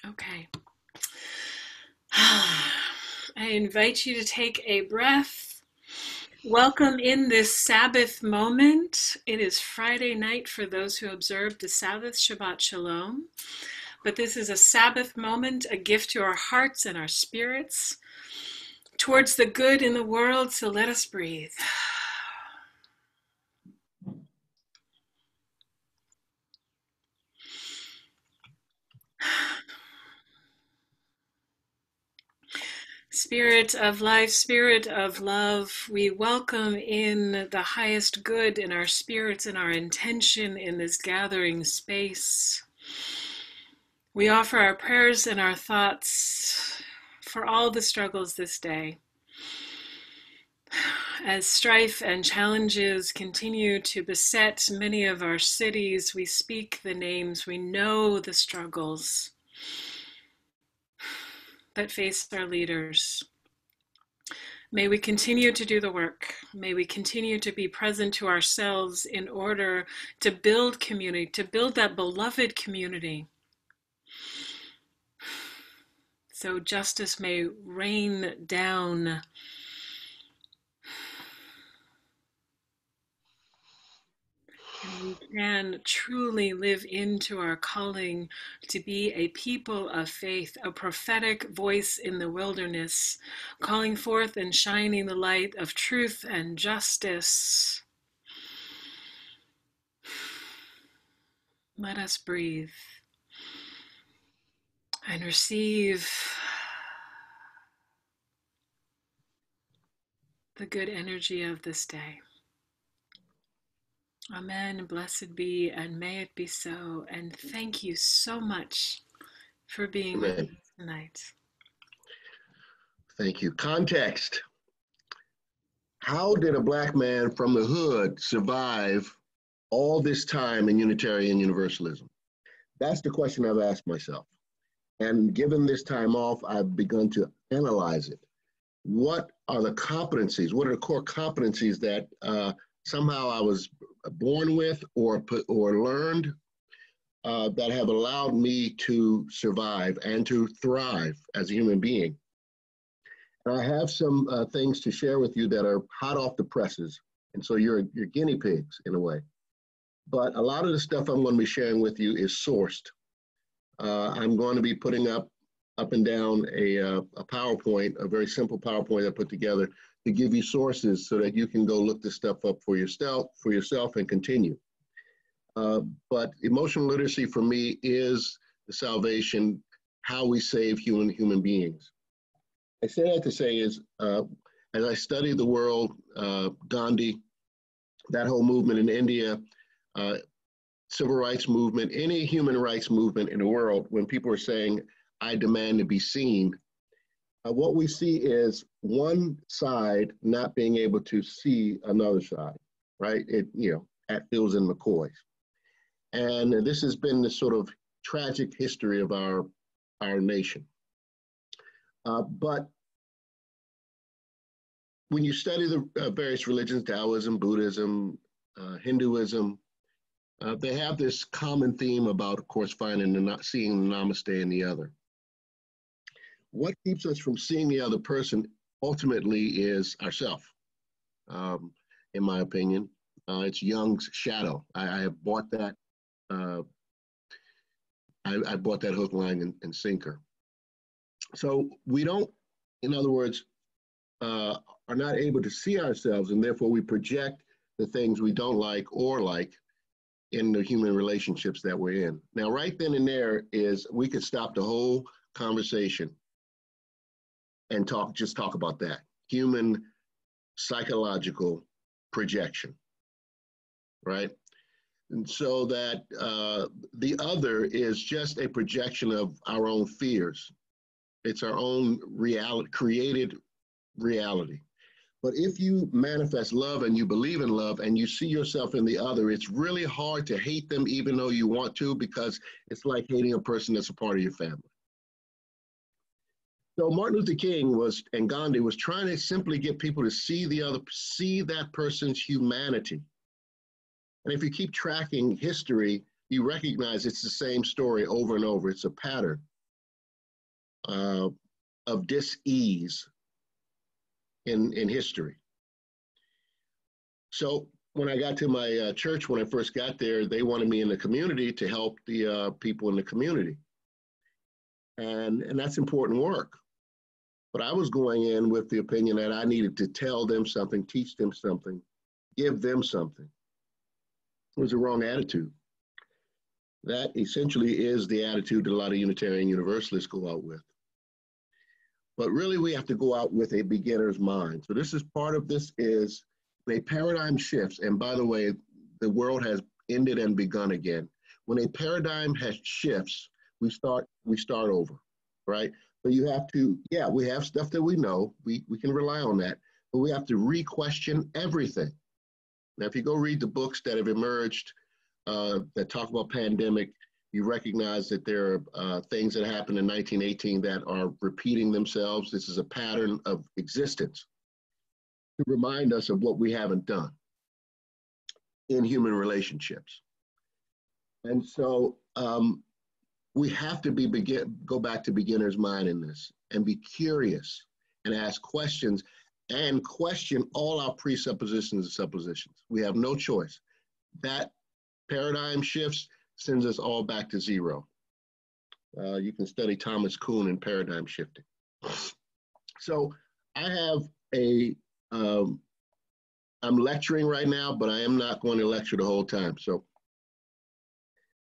Okay. I invite you to take a breath. Welcome in this Sabbath moment. It is Friday night for those who observe the Sabbath, Shabbat Shalom. But this is a Sabbath moment, a gift to our hearts and our spirits towards the good in the world. So let us breathe. Spirit of life, spirit of love, we welcome in the highest good in our spirits and our intention in this gathering space. We offer our prayers and our thoughts for all the struggles this day. As strife and challenges continue to beset many of our cities, we speak the names, we know the struggles that face our leaders. May we continue to do the work. May we continue to be present to ourselves in order to build community, to build that beloved community. So justice may rain down. And we can truly live into our calling to be a people of faith, a prophetic voice in the wilderness, calling forth and shining the light of truth and justice. Let us breathe and receive the good energy of this day. Amen. Blessed be, and may it be so. And thank you so much for being with us tonight. Thank you. Context. How did a Black man from the hood survive all this time in Unitarian Universalism? That's the question I've asked myself. And given this time off, I've begun to analyze it. What are the competencies? What are the core competencies that somehow I was born with or learned that have allowed me to survive and to thrive as a human being? And I have some things to share with you that are hot off the presses. And so you're guinea pigs in a way. But a lot of the stuff I'm going to be sharing with you is sourced. I'm going to be putting up and down a PowerPoint, a very simple PowerPoint I put together to give you sources so that you can go look this stuff up for yourself and continue. But emotional literacy for me is the salvation, how we save human beings. I say that to say is, as I study the world, Gandhi, that whole movement in India, civil rights movement, any human rights movement in the world, when people are saying, I demand to be seen, what we see is one side not being able to see another side, right? At Fields and McCoy's. And this has been the sort of tragic history of our nation. But when you study the various religions, Taoism, Buddhism, Hinduism, they have this common theme about, of course, finding and not seeing the namaste in the other. What keeps us from seeing the other person ultimately is ourself, in my opinion. It's Jung's shadow. I have bought that. I bought that hook, line, and sinker. So we don't, in other words, are not able to see ourselves, and therefore we project the things we don't like or like in the human relationships that we're in. Now, right then and there is, we could stop the whole conversation and just talk about that. Human psychological projection, right? And so that the other is just a projection of our own fears. It's our own created reality. But if you manifest love and you believe in love and you see yourself in the other, it's really hard to hate them even though you want to, because it's like hating a person that's a part of your family. So Martin Luther King and Gandhi was trying to simply get people to see that person's humanity. And if you keep tracking history, you recognize it's the same story over and over. It's a pattern. uh, of dis-ease in history. So when I got to my church, when I first got there, they wanted me in the community to help the people in the community. And that's important work. But I was going in with the opinion that I needed to tell them something, teach them something, give them something. It was the wrong attitude. That essentially is the attitude that a lot of Unitarian Universalists go out with. But really, we have to go out with a beginner's mind. So this is part of this is a paradigm shifts. And by the way, the world has ended and begun again. When a paradigm has shifts, we start over, right? So you have to, yeah, we have stuff that we know, we can rely on that, but we have to re-question everything. Now, if you go read the books that have emerged that talk about pandemic, you recognize that there are things that happened in 1918 that are repeating themselves. This is a pattern of existence to remind us of what we haven't done in human relationships. And so we have to go back to beginner's mind in this and be curious and ask questions and question all our presuppositions and suppositions. We have no choice. That paradigm shifts sends us all back to zero. You can study Thomas Kuhn in paradigm shifting. So I have I'm lecturing right now, but I am not going to lecture the whole time. So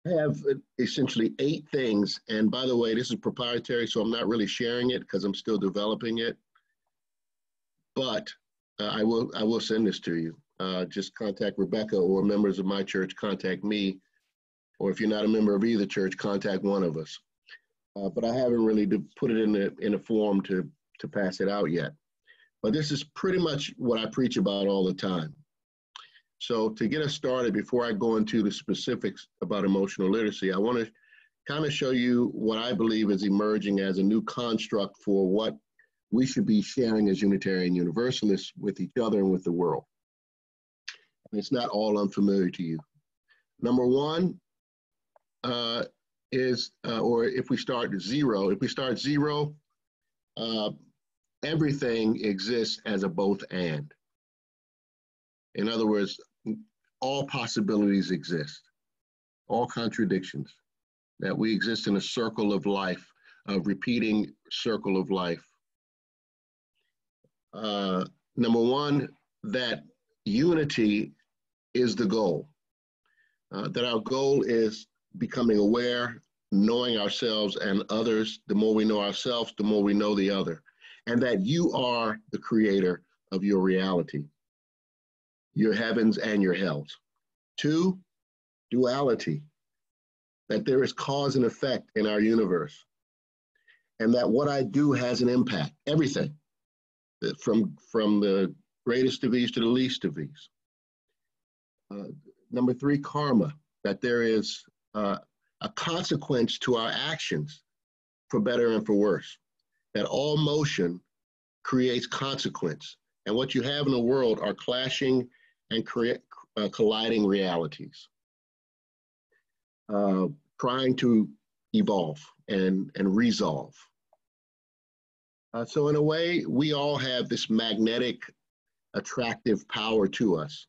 I have essentially 8 things. And by the way, this is proprietary, so I'm not really sharing it because I'm still developing it. But I will send this to you. Just contact Rebecca, or members of my church contact me. Or if you're not a member of either church, contact one of us. But I haven't really put it in a form to pass it out yet. But this is pretty much what I preach about all the time. So to get us started, before I go into the specifics about emotional literacy, I want to kind of show you what I believe is emerging as a new construct for what we should be sharing as Unitarian Universalists with each other and with the world. And it's not all unfamiliar to you. Number one is, or if we start zero, everything exists as a both and. In other words, all possibilities exist, all contradictions, that we exist in a circle of life, a repeating circle of life. Number one, that unity is the goal, that our goal is becoming aware, knowing ourselves and others. The more we know ourselves, the more we know the other, and that you are the creator of your reality, your heavens and your hells. 2, duality, that there is cause and effect in our universe, and that what I do has an impact, everything, from the greatest of these to the least of these. Number 3, karma, that there is a consequence to our actions, for better and for worse, that all motion creates consequence. And what you have in the world are clashing and colliding realities, trying to evolve and resolve. So in a way, we all have this magnetic, attractive power to us,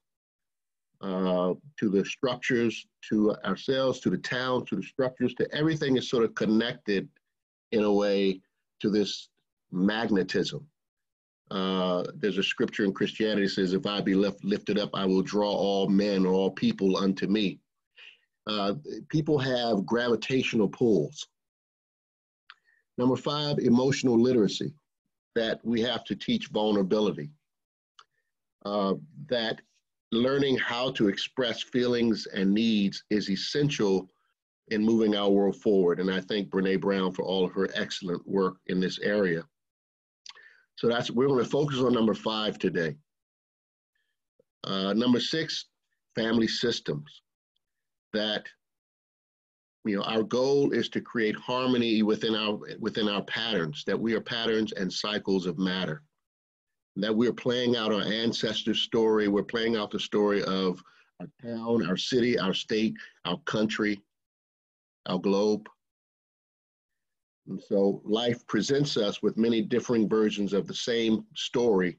to the structures, to ourselves, to the town, to the structures, to everything is sort of connected in a way to this magnetism. There's a scripture in Christianity that says, if I be lifted up, I will draw all men or all people unto me. People have gravitational pulls. Number 5, emotional literacy, that we have to teach vulnerability, that learning how to express feelings and needs is essential in moving our world forward. And I thank Brene Brown for all of her excellent work in this area. So we're going to focus on number 5 today. Number 6, family systems, that our goal is to create harmony within our patterns, that we are patterns and cycles of matter, that we're playing out our ancestors' story, we're playing out the story of our town, our city, our state, our country, our globe. And so life presents us with many differing versions of the same story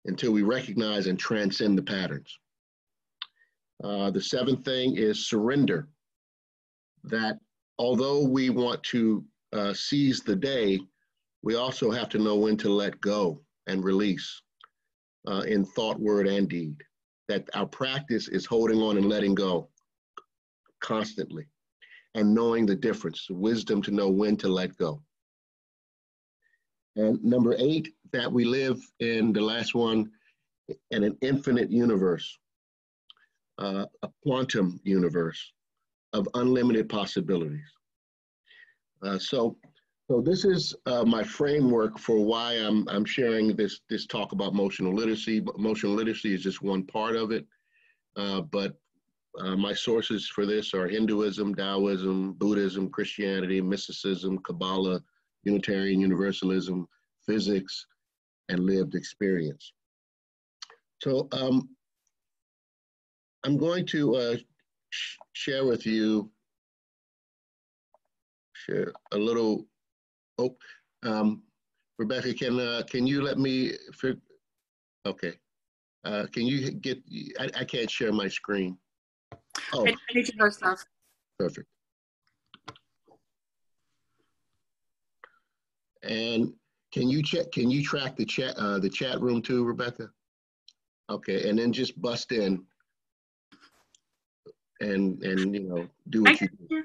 until we recognize and transcend the patterns. The seventh thing is surrender. That although we want to seize the day, we also have to know when to let go and release in thought, word, and deed. That our practice is holding on and letting go constantly and knowing the difference, wisdom to know when to let go. And number 8, that we live in, the last one, in an infinite universe, a quantum universe of unlimited possibilities. So this is my framework for why I'm sharing this talk about emotional literacy. But emotional literacy is just one part of it. But my sources for this are Hinduism, Taoism, Buddhism, Christianity, mysticism, Kabbalah, Unitarian Universalism, physics, and lived experience. So I'm going to share with you, a little. Oh, Rebecca, can you let me? Okay. Can you get? I can't share my screen. Oh, I need to go stuff. Perfect. And can you check? Can you track the chat room too, Rebecca? Okay, and then just bust in and do what you do.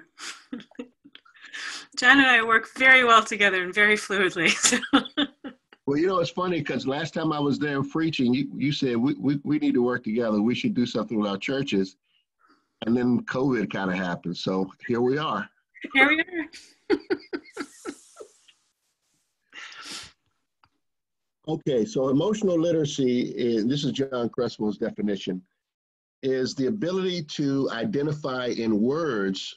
John and I work very well together and very fluidly. So. Well, it's funny because last time I was there preaching, you said we need to work together. We should do something with our churches. And then COVID kind of happened. So here we are. Here we are. Okay, so emotional literacy, this is John Creswell's definition, is the ability to identify in words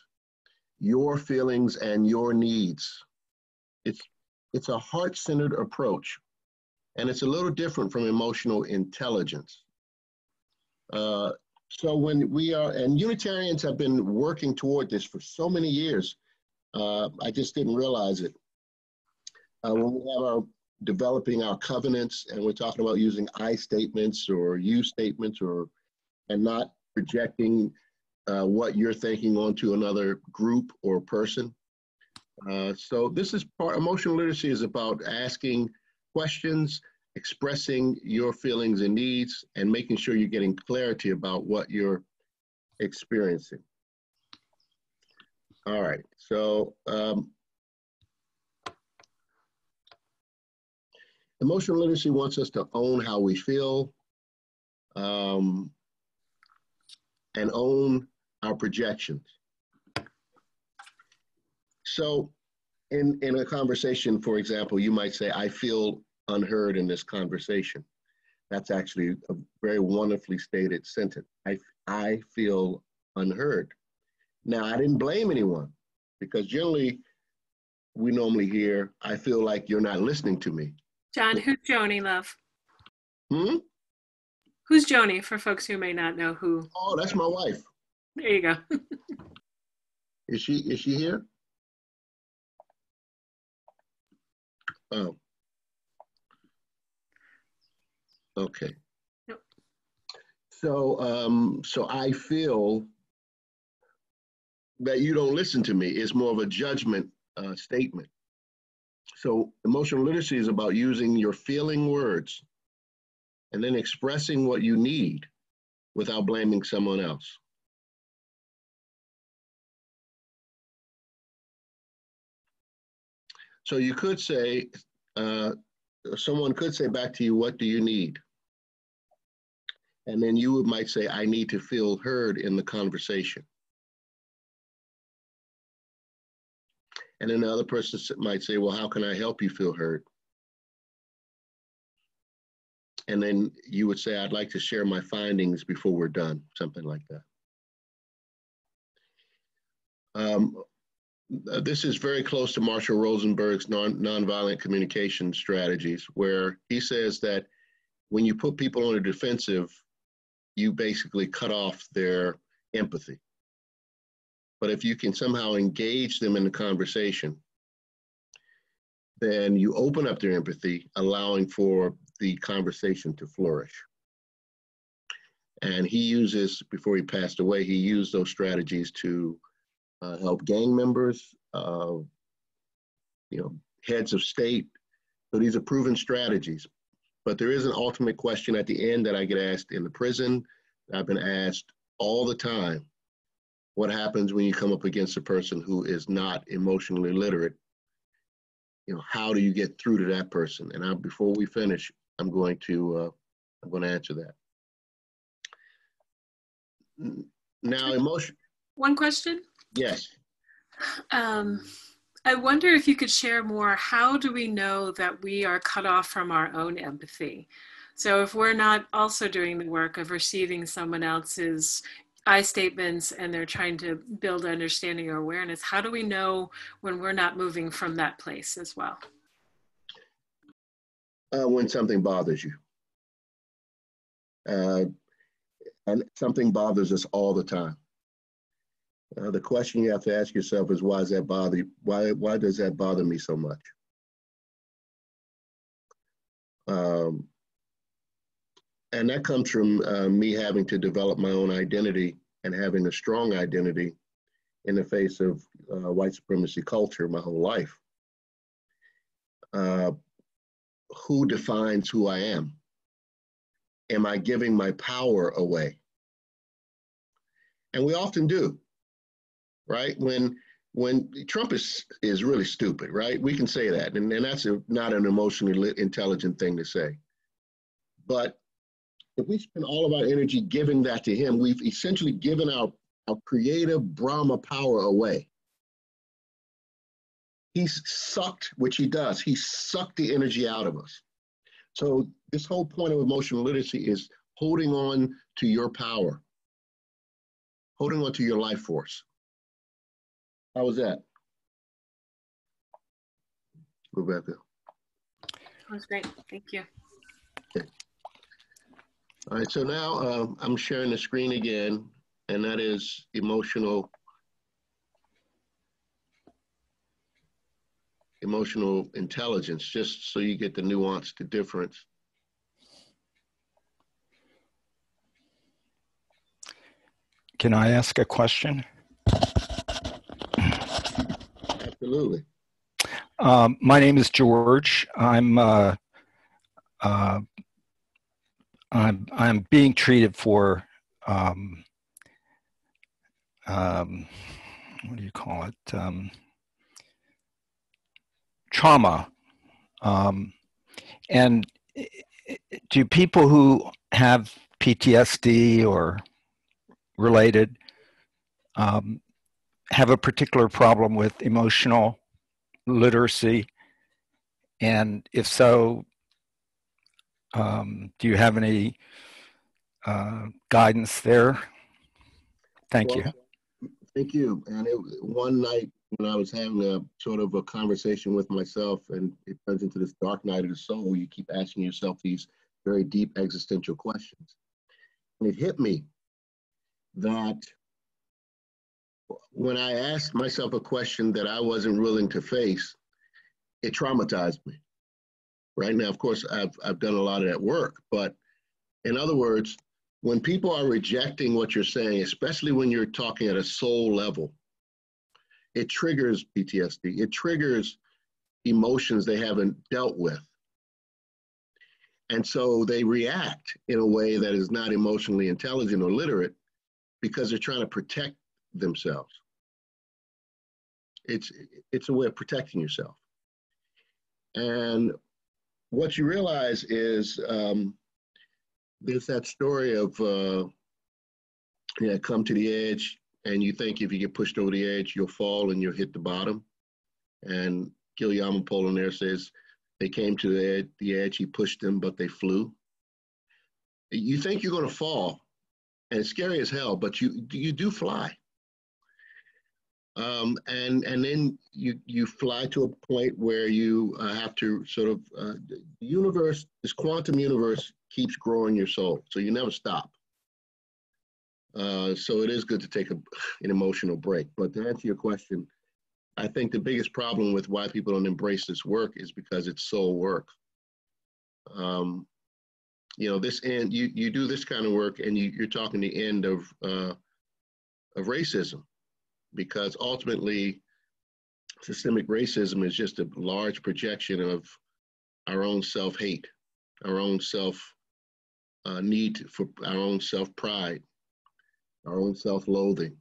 your feelings and your needs. It's a heart-centered approach, and it's a little different from emotional intelligence. So when we are, and Unitarians have been working toward this for so many years, I just didn't realize it. When we have our developing our covenants, and we're talking about using I statements or you statements, and not projecting what you're thinking onto another group or person. So this is emotional literacy is about asking questions, expressing your feelings and needs, and making sure you're getting clarity about what you're experiencing. All right, so emotional literacy wants us to own how we feel and own our projections. So in a conversation, for example, you might say, I feel unheard in this conversation. That's actually a very wonderfully stated sentence. I feel unheard. Now, I didn't blame anyone, because generally we normally hear, I feel like you're not listening to me. John, who's Joni, love? Who's Joni, for folks who may not know who? Oh, that's my wife. There you go. Is she here? Oh. Okay. Yep. So I feel that you don't listen to me. It's more of a judgment statement. So emotional literacy is about using your feeling words and then expressing what you need without blaming someone else. So you could say, someone could say back to you, what do you need? And then you might say, I need to feel heard in the conversation. And then the other person might say, well, how can I help you feel heard? And then you would say, I'd like to share my findings before we're done, something like that. This is very close to Marshall Rosenberg's nonviolent communication strategies, where he says that when you put people on a defensive, you basically cut off their empathy. But if you can somehow engage them in the conversation, then you open up their empathy, allowing for the conversation to flourish. And he uses, before he passed away, he used those strategies to help gang members, heads of state. So these are proven strategies. But there is an ultimate question at the end that I get asked in the prison. I've been asked all the time, what happens when you come up against a person who is not emotionally literate? How do you get through to that person? And before we finish, I'm going to answer that. Now, emotion. One question? Yes. I wonder if you could share more. How do we know that we are cut off from our own empathy? So if we're not also doing the work of receiving someone else's I statements and they're trying to build understanding or awareness, how do we know when we're not moving from that place as well? When something bothers you. And something bothers us all the time. The question you have to ask yourself is, why does that bother you? Why does that bother me so much? And that comes from me having to develop my own identity and having a strong identity in the face of white supremacy culture my whole life. Who defines who I am? Am I giving my power away? And we often do. Right? When Trump is really stupid, right? We can say that, and that's not an emotionally intelligent thing to say. But if we spend all of our energy giving that to him, we've essentially given our creative Brahma power away. He's sucked, which he does, he sucked the energy out of us. So this whole point of emotional literacy is holding on to your power, holding on to your life force. How was that? Rebecca? That was great. Thank you. Okay. All right, so now I'm sharing the screen again, and that is emotional intelligence, just so you get the nuance, the difference. Can I ask a question? Absolutely. My name is George. I'm being treated for what do you call it? Trauma. And do people who have PTSD or related have a particular problem with emotional literacy? And if so, do you have any guidance there? Thank you. Thank you. And one night when I was having a sort of a conversation with myself, and it turns into this dark night of the soul, you keep asking yourself these very deep existential questions. And it hit me that when I asked myself a question that I wasn't willing to face, it traumatized me. Right now, of course, I've done a lot of that work, but in other words, when people are rejecting what you're saying, especially when you're talking at a soul level, it triggers PTSD. It triggers emotions they haven't dealt with. And so they react in a way that is not emotionally intelligent or literate because they're trying to protect themselves. It's a way of protecting yourself. And what you realize is there's that story of come to the edge, and you think if you get pushed over the edge, you'll fall and you'll hit the bottom. And Guillermo Apollinaire says they came to the edge, he pushed them, but they flew. You think you're going to fall, and it's scary as hell, but you do fly. And then you fly to a point where you have to sort of, the universe, this quantum universe keeps growing your soul, so you never stop. So it is good to take an emotional break. But to answer your question, I think the biggest problem with why people don't embrace this work is because it's soul work. You know, this end, you do this kind of work, and you're talking the end of racism, because ultimately systemic racism is just a large projection of our own self-hate, our own need for our own self-pride, our own self-loathing.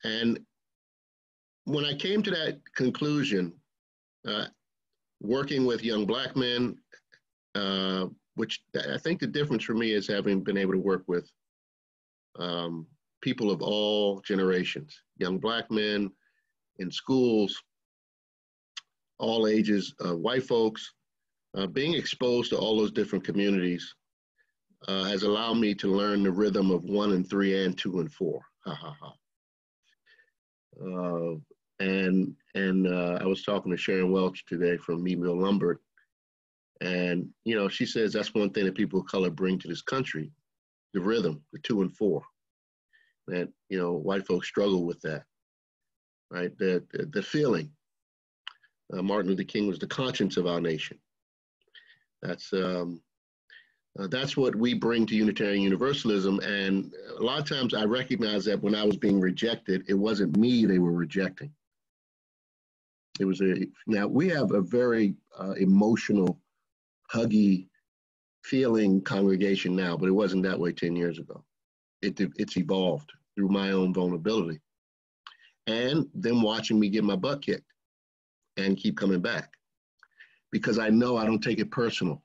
And when I came to that conclusion, working with young Black men, which I think the difference for me is having been able to work with people of all generations, young Black men in schools, all ages, white folks, being exposed to all those different communities has allowed me to learn the rhythm of 1 and 3 and 2 and 4. Ha ha ha. I was talking to Sharon Welch today from Meadville Lumber, and you know, she says that's one thing that people of color bring to this country, the rhythm, the 2 and 4. That, you know, white folks struggle with that, right? The feeling. Martin Luther King was the conscience of our nation. That's what we bring to Unitarian Universalism. And a lot of times I recognize that when I was being rejected, it wasn't me they were rejecting. It was now we have a very emotional, huggy, feeling congregation now, but it wasn't that way 10 years ago. It's evolved through my own vulnerability. And them watching me get my butt kicked and keep coming back. Because I know I don't take it personal.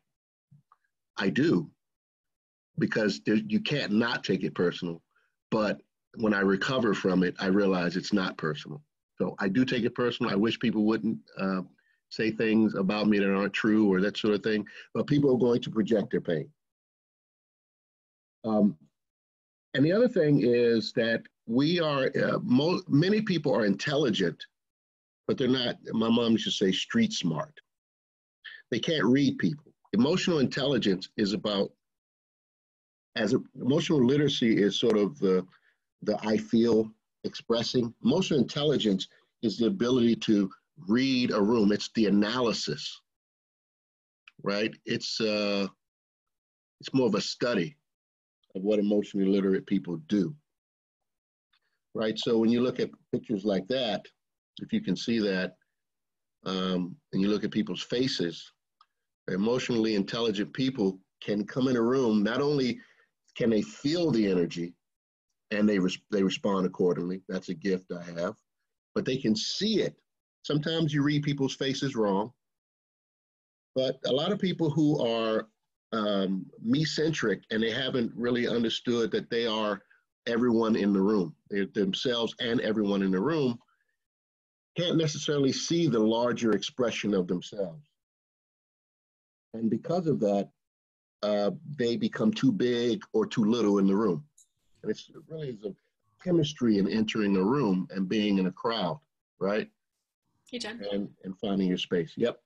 I do, because you can't not take it personal. But when I recover from it, I realize it's not personal. So I do take it personal. I wish people wouldn't say things about me that aren't true or that sort of thing, but people are going to project their pain. And the other thing is that we are, many people are intelligent, but they're not, my mom used to say, street smart. They can't read people. Emotional intelligence is about, emotional literacy is sort of the I feel expressing. Emotional intelligence is the ability to read a room. It's the analysis, right? It's more of a study of what emotionally literate people do, right? So when you look at pictures like that, if you can see that, and you look at people's faces, emotionally intelligent people can come in a room, not only can they feel the energy and they respond accordingly, that's a gift I have, but they can see it. Sometimes you read people's faces wrong, but a lot of people who are me-centric and they haven't really understood that they are everyone in the room, they're themselves and everyone in the room, can't necessarily see the larger expression of themselves. And because of that, they become too big or too little in the room. And it's really is a chemistry in entering a room and being in a crowd, right? Hey, John. And finding your space. Yep.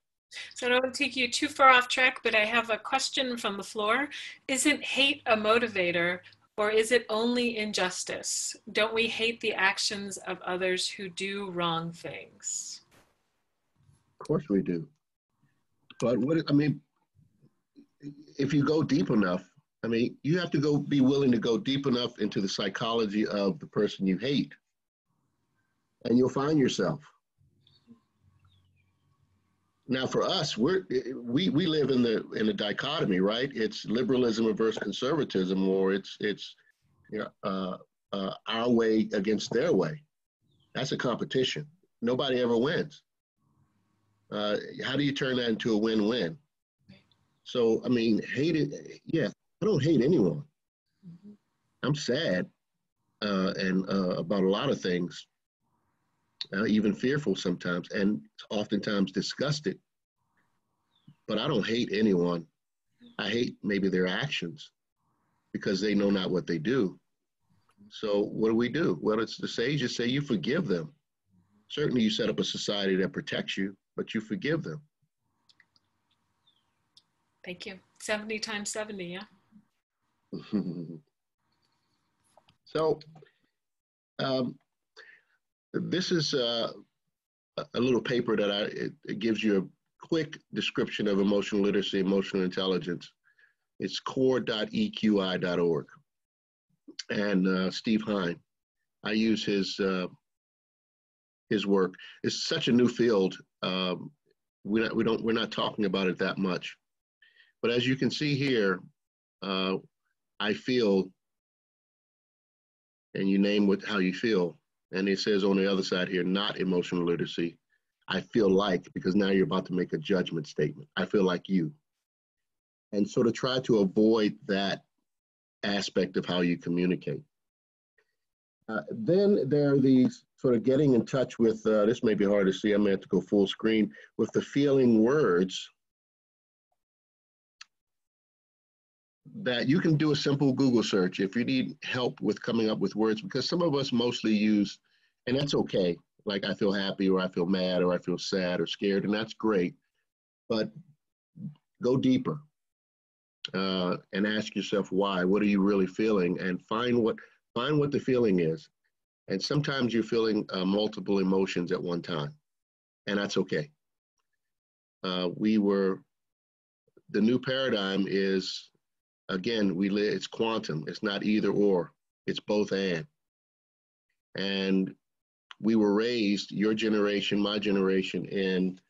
So I don't want to take you too far off track, but I have a question from the floor. Isn't hate a motivator, or is it only injustice? Don't we hate the actions of others who do wrong things? Of course we do. But if you go deep enough, you have to be willing to go deep enough into the psychology of the person you hate, and you'll find yourself. Now, for us, we live in the dichotomy, right? It's liberalism versus conservatism, or it's our way against their way. That's a competition. Nobody ever wins. How do you turn that into a win-win? So, hate it. Yeah, I don't hate anyone. Mm-hmm. I'm sad and about a lot of things. Even fearful sometimes, and oftentimes disgusted. But I don't hate anyone. I hate maybe their actions because they know not what they do. So what do? Well, it's the sages say you forgive them. Certainly you set up a society that protects you, but you forgive them. Thank you. 70 times 70, yeah? So This is a little paper that it gives you a quick description of emotional literacy, emotional intelligence. It's core.eqi.org. And Steve Hine, I use his work. It's such a new field. We're not talking about it that much. But as you can see here, I feel, and you name how you feel. And it says on the other side here, not emotional literacy. I feel like, because now you're about to make a judgment statement. I feel like you. And so to try to avoid that aspect of how you communicate. Then there are these sort of getting in touch with, this may be hard to see, I may have to go full screen, with the feeling words that you can do a simple Google search if you need help with coming up with words, because some of us mostly use, and that's okay, like I feel happy or I feel mad or I feel sad or scared, and that's great, but go deeper and ask yourself why. What are you really feeling? And find what the feeling is. And sometimes you're feeling multiple emotions at one time, and that's okay. The new paradigm is, again, it's quantum. It's not either or, it's both and. And we were raised, your generation, my generation, and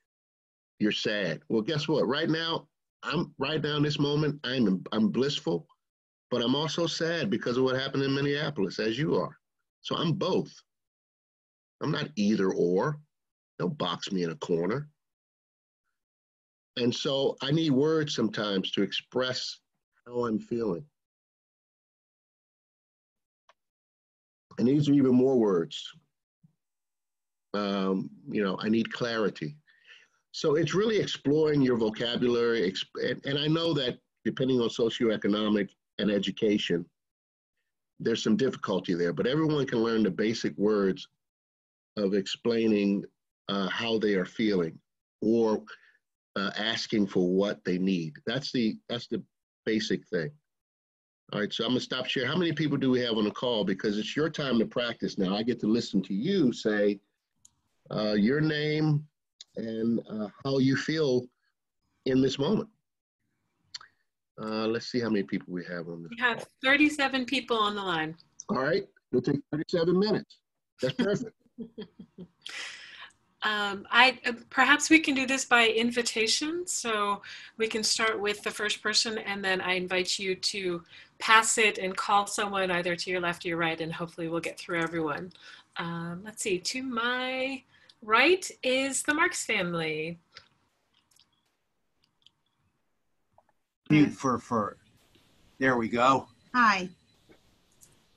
you're sad. Well, guess what? Right now in this moment, I'm blissful, but I'm also sad because of what happened in Minneapolis, as you are. So I'm both. I'm not either or. Don't box me in a corner. And so I need words sometimes to express how I'm feeling. And these are even more words. I need clarity. So it's really exploring your vocabulary. And I know that depending on socioeconomic and education, there's some difficulty there, but everyone can learn the basic words of explaining how they are feeling or asking for what they need. That's the basic thing. All right, so I'm gonna stop sharing. How many people do we have on the call? Because it's your time to practice now. I get to listen to you say your name and how you feel in this moment. Let's see how many people we have on this We have 37 people on the line. All right, it'll take 37 minutes. That's perfect. Perhaps we can do this by invitation. So we can start with the first person, and then I invite you to pass it and call someone either to your left or your right, and hopefully we'll get through everyone. Let's see, to my right is the Marks family. Mute for there we go. Hi.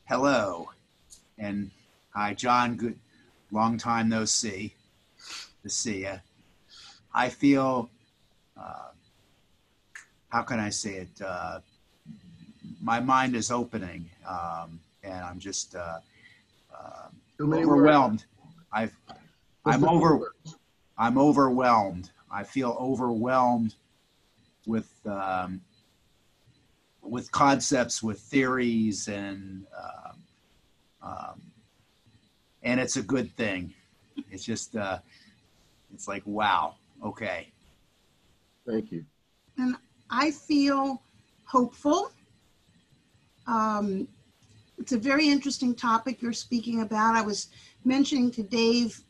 Hello. And hi, John. Good, long time no see. To see you. I feel, how can I say it? My mind is opening, and I'm just overwhelmed. I'm overwhelmed. I feel overwhelmed with concepts, with theories, and it's a good thing. It's just, it's like, wow, okay. Thank you. And I feel hopeful. It's a very interesting topic you're speaking about. I was mentioning to Dave,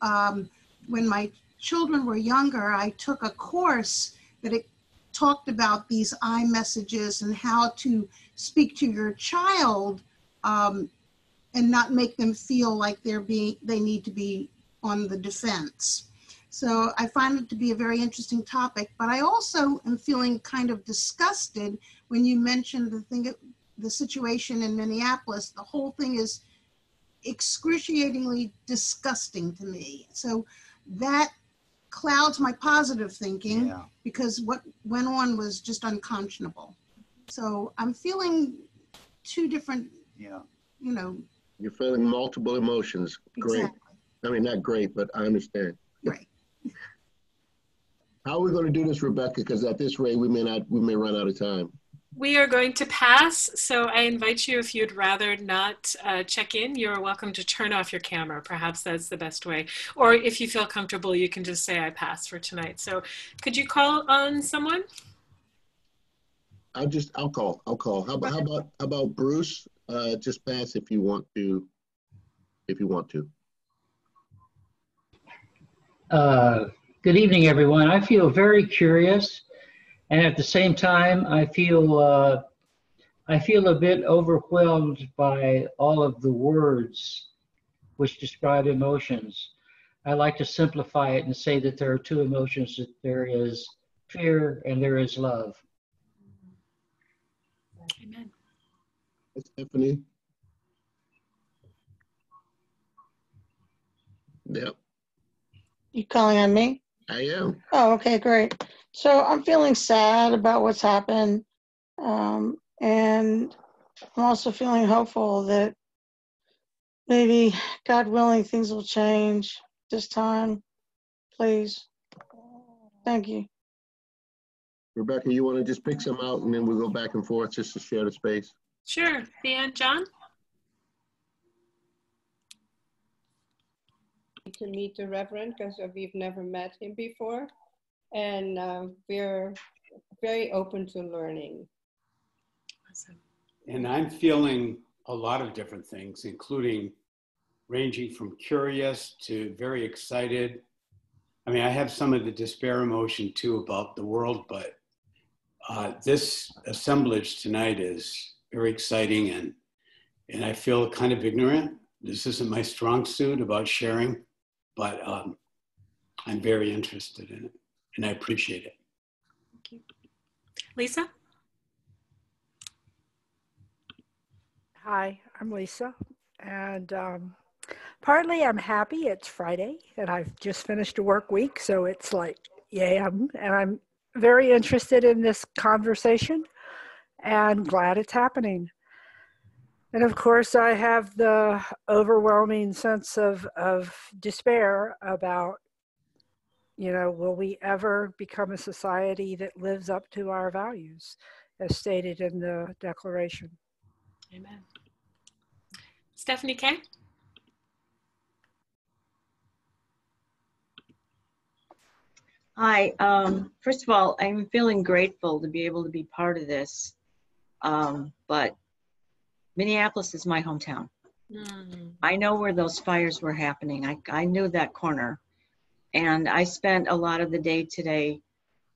when my children were younger, I took a course that it talked about these I messages and how to speak to your child and not make them feel like they need to be on the defense. So I find it to be a very interesting topic, but I also am feeling kind of disgusted when you mentioned the situation in Minneapolis. The whole thing is excruciatingly disgusting to me. So that clouds my positive thinking, because what went on was just unconscionable. So I'm feeling two different, You're feeling multiple emotions. Great. Exactly. I mean, not great, but I understand. Right. How are we going to do this, Rebecca? Because at this rate, we may run out of time. We are going to pass, so I invite you, if you'd rather not check in, you're welcome to turn off your camera. Perhaps that's the best way. Or if you feel comfortable, you can just say I pass for tonight. So could you call on someone? I'll call. How about Bruce? Just pass if you want to. Good evening, everyone. I feel very curious, and at the same time, I feel a bit overwhelmed by all of the words which describe emotions. I like to simplify it and say that there are two emotions: that there is fear and there is love. Amen. Stephanie. Yep. You calling on me? I am. Oh, okay, great. So I'm feeling sad about what's happened. And I'm also feeling hopeful that maybe, God willing, things will change this time. Please. Thank you. Rebecca, you want to just pick some out and then we'll go back and forth just to share the space? Sure. Thea, John? To meet the Reverend because we've never met him before, and we're very open to learning. Awesome. And I'm feeling a lot of different things, including ranging from curious to very excited. I mean, I have some of the despair emotion too about the world, but this assemblage tonight is very exciting, and I feel kind of ignorant. This isn't my strong suit about sharing, but I'm very interested in it, and I appreciate it. Thank you. Lisa? Hi, I'm Lisa, and partly I'm happy it's Friday, and I've just finished a work week, so it's like, yay, I'm very interested in this conversation, and glad it's happening. And of course, I have the overwhelming sense of despair about, will we ever become a society that lives up to our values as stated in the Declaration? Amen. Stephanie K? Hi. First of all, I'm feeling grateful to be able to be part of this, but Minneapolis is my hometown. I know where those fires were happening. I knew that corner. And I spent a lot of the day today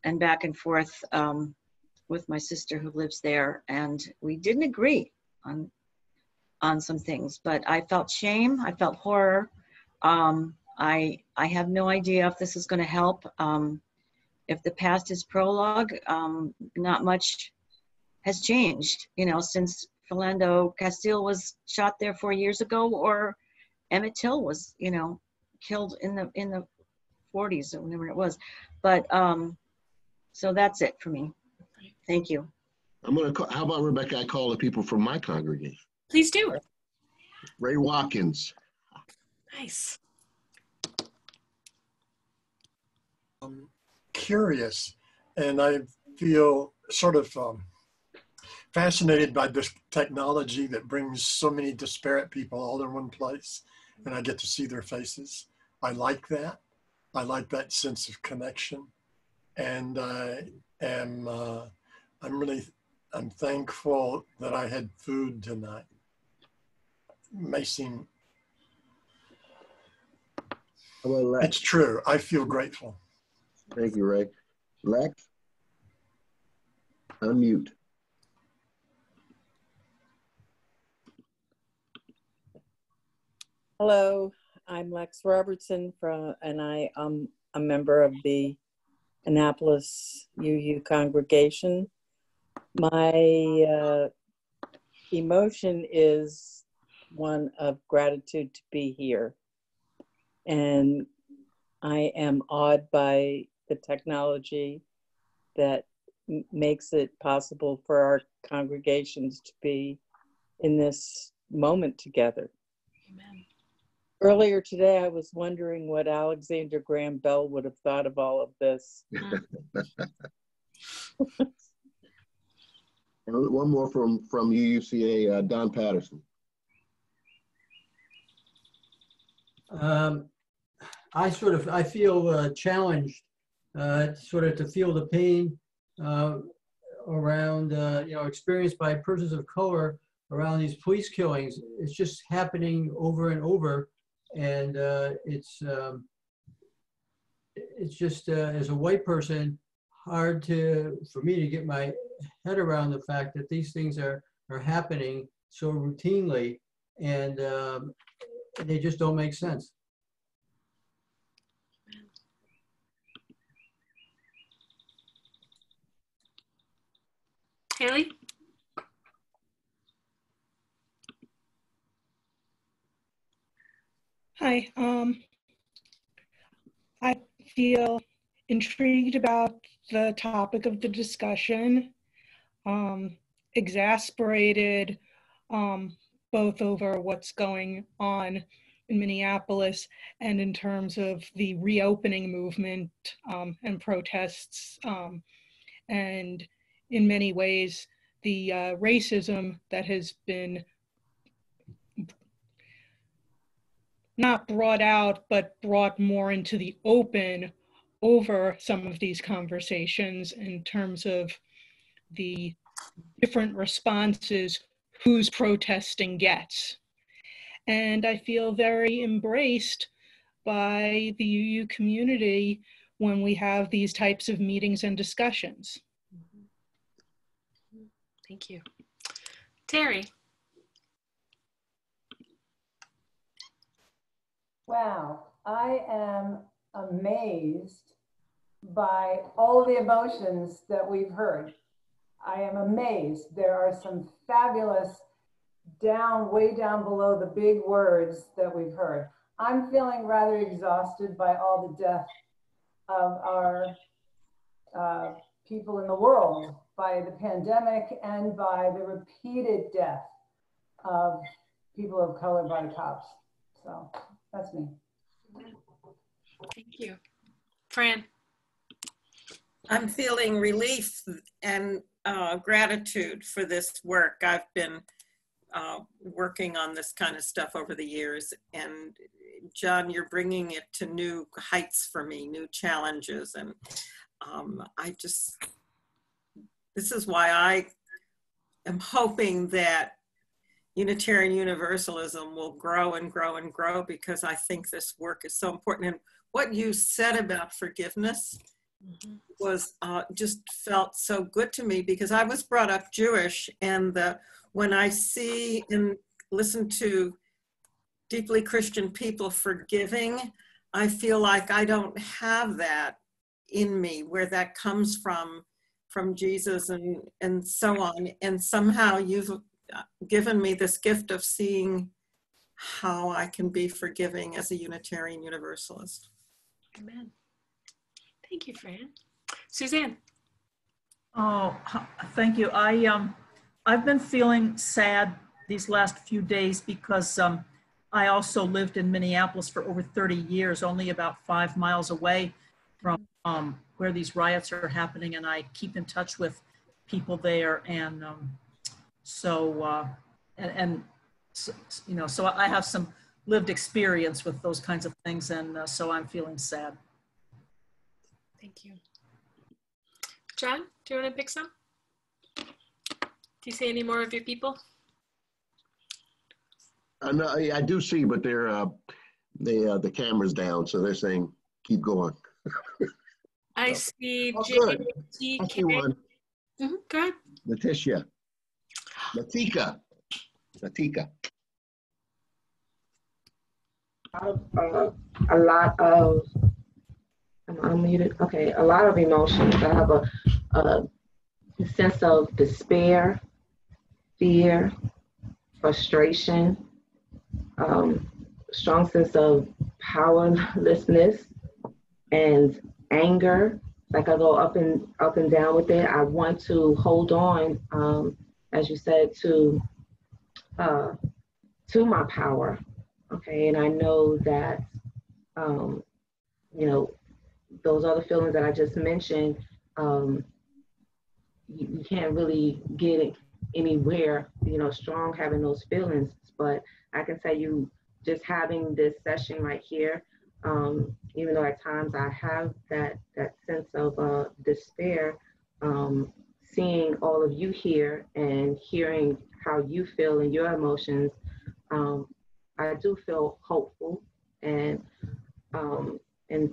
and back and forth with my sister who lives there. And we didn't agree on some things, but I felt shame. I felt horror. I have no idea if this is going to help. If the past is prologue, not much has changed, since Philando Castile was shot there 4 years ago, or Emmett Till was, killed in the 40s or whenever it was. But so that's it for me. Thank you. I'm gonna call, how about Rebecca? I call the people from my congregation. Please do. Ray Watkins. Nice. I'm curious, and I feel sort of fascinated by this technology that brings so many disparate people all in one place, and I get to see their faces. I like that. I like that sense of connection, and I'm thankful that I had food tonight. May seem, it's true. I feel grateful. Thank you, Ray. Lex, unmute. Hello, I'm Lex Robertson and I am a member of the Annapolis UU congregation. My emotion is one of gratitude to be here. And I am awed by the technology that makes it possible for our congregations to be in this moment together. Amen. Earlier today, I was wondering what Alexander Graham Bell would have thought of all of this. And one more from UUCA, Don Patterson. I feel challenged sort of to feel the pain around, experienced by persons of color around these police killings. It's just happening over and over. And it's just, as a white person, hard for me to get my head around the fact that these things are happening so routinely, and they just don't make sense. Haley? Hi. I feel intrigued about the topic of the discussion, exasperated both over what's going on in Minneapolis and in terms of the reopening movement and protests, and in many ways the racism that has been not brought out, but brought more into the open over some of these conversations in terms of the different responses who's protesting gets. And I feel very embraced by the UU community when we have these types of meetings and discussions. Thank you. Terry. Wow, I am amazed by all the emotions that we've heard. I am amazed. There are some fabulous way down below the big words that we've heard. I'm feeling rather exhausted by all the death of our people in the world, by the pandemic and by the repeated death of people of color by cops. So that's me. Thank you. Fran. I'm feeling relief and gratitude for this work. I've been working on this kind of stuff over the years, and John, you're bringing it to new heights for me, new challenges, and this is why I am hoping that Unitarian Universalism will grow and grow and grow, because I think this work is so important. And what you said about forgiveness was just felt so good to me, because I was brought up Jewish, and when I see and listen to deeply Christian people forgiving, I feel like I don't have that in me, where that comes from Jesus and so on. And somehow you've given me this gift of seeing how I can be forgiving as a Unitarian Universalist. Amen. Thank you, Fran. Suzanne. Oh, thank you. I've been feeling sad these last few days because I also lived in Minneapolis for over 30 years, only about 5 miles away from where these riots are happening, and I keep in touch with people there, and so I have some lived experience with those kinds of things, and so I'm feeling sad. Thank you. John, do you want to pick some? Do you see any more of your people? No, I do see, but they're the camera's down, so they're saying keep going. I see good. I see one. Go ahead. Latisha. Latika. A lot of, I'm unmuted. Okay, a lot of emotions. I have a sense of despair, fear, frustration, strong sense of powerlessness and anger. Like I go up and down with it. I want to hold on, as you said, to my power. Okay, and I know that, those other feelings that I just mentioned, you can't really get it anywhere, you know, strong having those feelings. But I can tell you, just having this session right here, even though at times I have that sense of despair, seeing all of you here and hearing how you feel and your emotions, I do feel hopeful and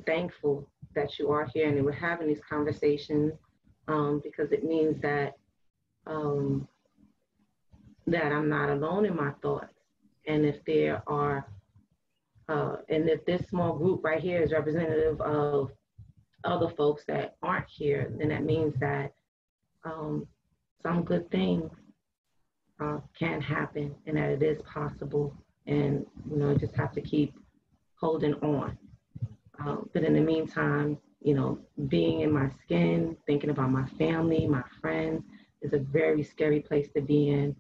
thankful that you are here and that we're having these conversations, because it means that that I'm not alone in my thoughts. And if there are, and if this small group right here is representative of other folks that aren't here, then that means that some good things can happen and that it is possible. And, you know, just have to keep holding on. But in the meantime, you know, being in my skin, thinking about my family, my friends, is a very scary place to be in.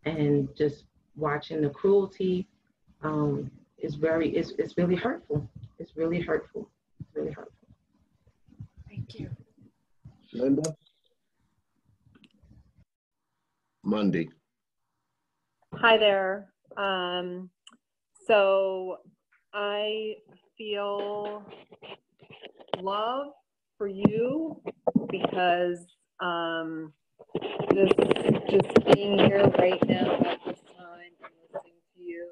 And just watching the cruelty is it's really hurtful. It's really hurtful. It's really hurtful. Thank you. Linda? Monday. Hi there. So I feel love for you because just being here right now at this time and listening to you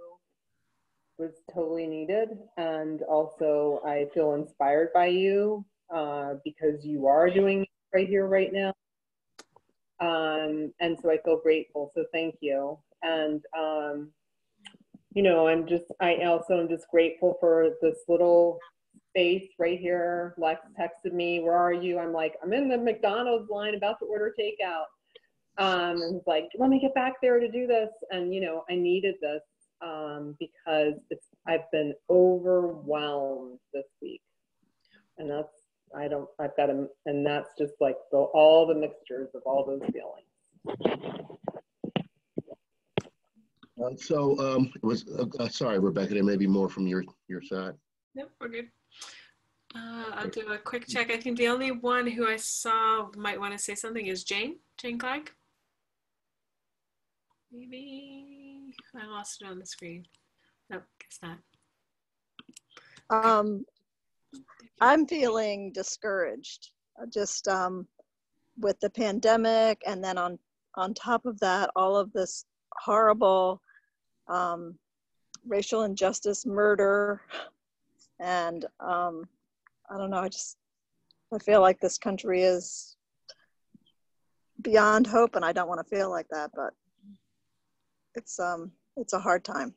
was totally needed. And also I feel inspired by you because you are doing it right here, right now. And so I feel grateful. So thank you. And, you know, I also am just grateful for this little space right here. Lex texted me, where are you? I'm like, I'm in the McDonald's line about to order takeout. And he's like, let me get back there to do this. And, you know, I needed this because I've been overwhelmed this week. And and that's just like all the mixtures of all those feelings. Sorry, Rebecca, there may be more from your side. Nope, we're good. I'll do a quick check. I think the only one who I saw might want to say something is Jane Clegg. Maybe I lost it on the screen. Nope, guess not. I'm feeling discouraged, just with the pandemic, and then on top of that, all of this horrible racial injustice, murder, and I don't know, I feel like this country is beyond hope, and I don't want to feel like that, but it's a hard time.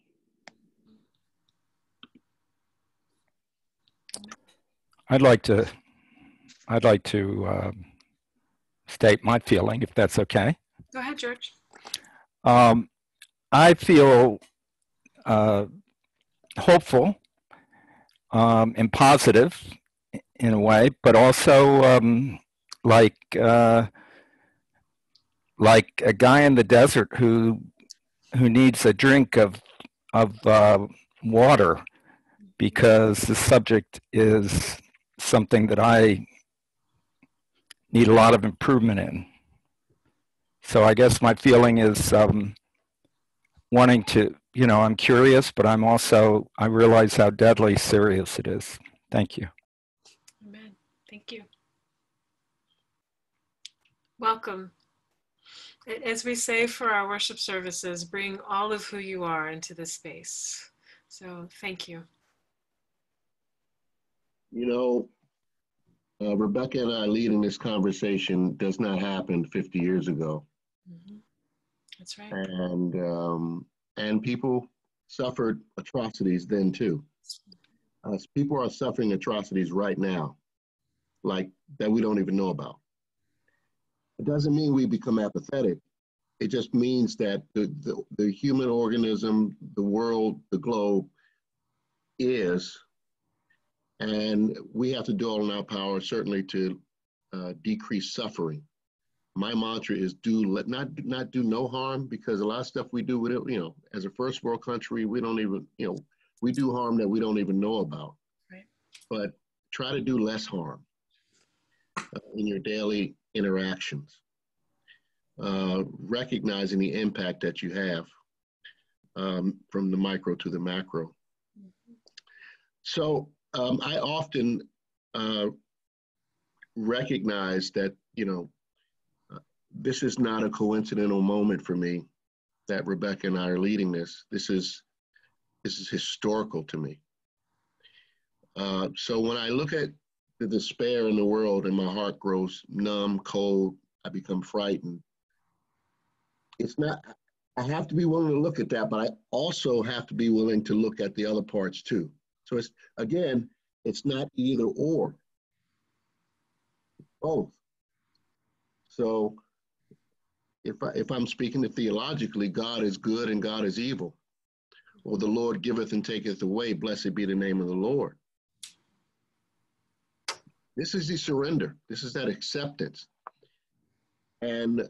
I'd like to state my feeling, if that's okay. Go ahead, George. I feel hopeful and positive in a way, but also like a guy in the desert who needs a drink of water, because the subject is something that I need a lot of improvement in. So I guess my feeling is wanting to, you know, I'm curious, but I realize how deadly serious it is. Thank you. Amen. Thank you. Welcome. As we say for our worship services, bring all of who you are into this space. So thank you. You know, Rebecca and I leading this conversation does not happen 50 years ago. Mm-hmm. That's right. And people suffered atrocities then too. People are suffering atrocities right now, like that we don't even know about. It doesn't mean we become apathetic. It just means that the human organism, the world, the globe is, and we have to do all in our power, certainly, to decrease suffering. My mantra is not do no harm, because a lot of stuff we do with it, you know, as a first world country, we don't even, you know, we do harm that we don't even know about. Right. But try to do less harm in your daily interactions. recognizing the impact that you have from the micro to the macro. So I often recognize that, this is not a coincidental moment for me that Rebecca and I are leading this. This is historical to me. So when I look at the despair in the world and my heart grows numb, cold, I become frightened. It's not, I have to be willing to look at that, but I also have to be willing to look at the other parts too. So it's, again, it's not either or, it's both. So if I'm speaking theologically, God is good and God is evil. Or the Lord giveth and taketh away, blessed be the name of the Lord. This is the surrender. This is that acceptance. And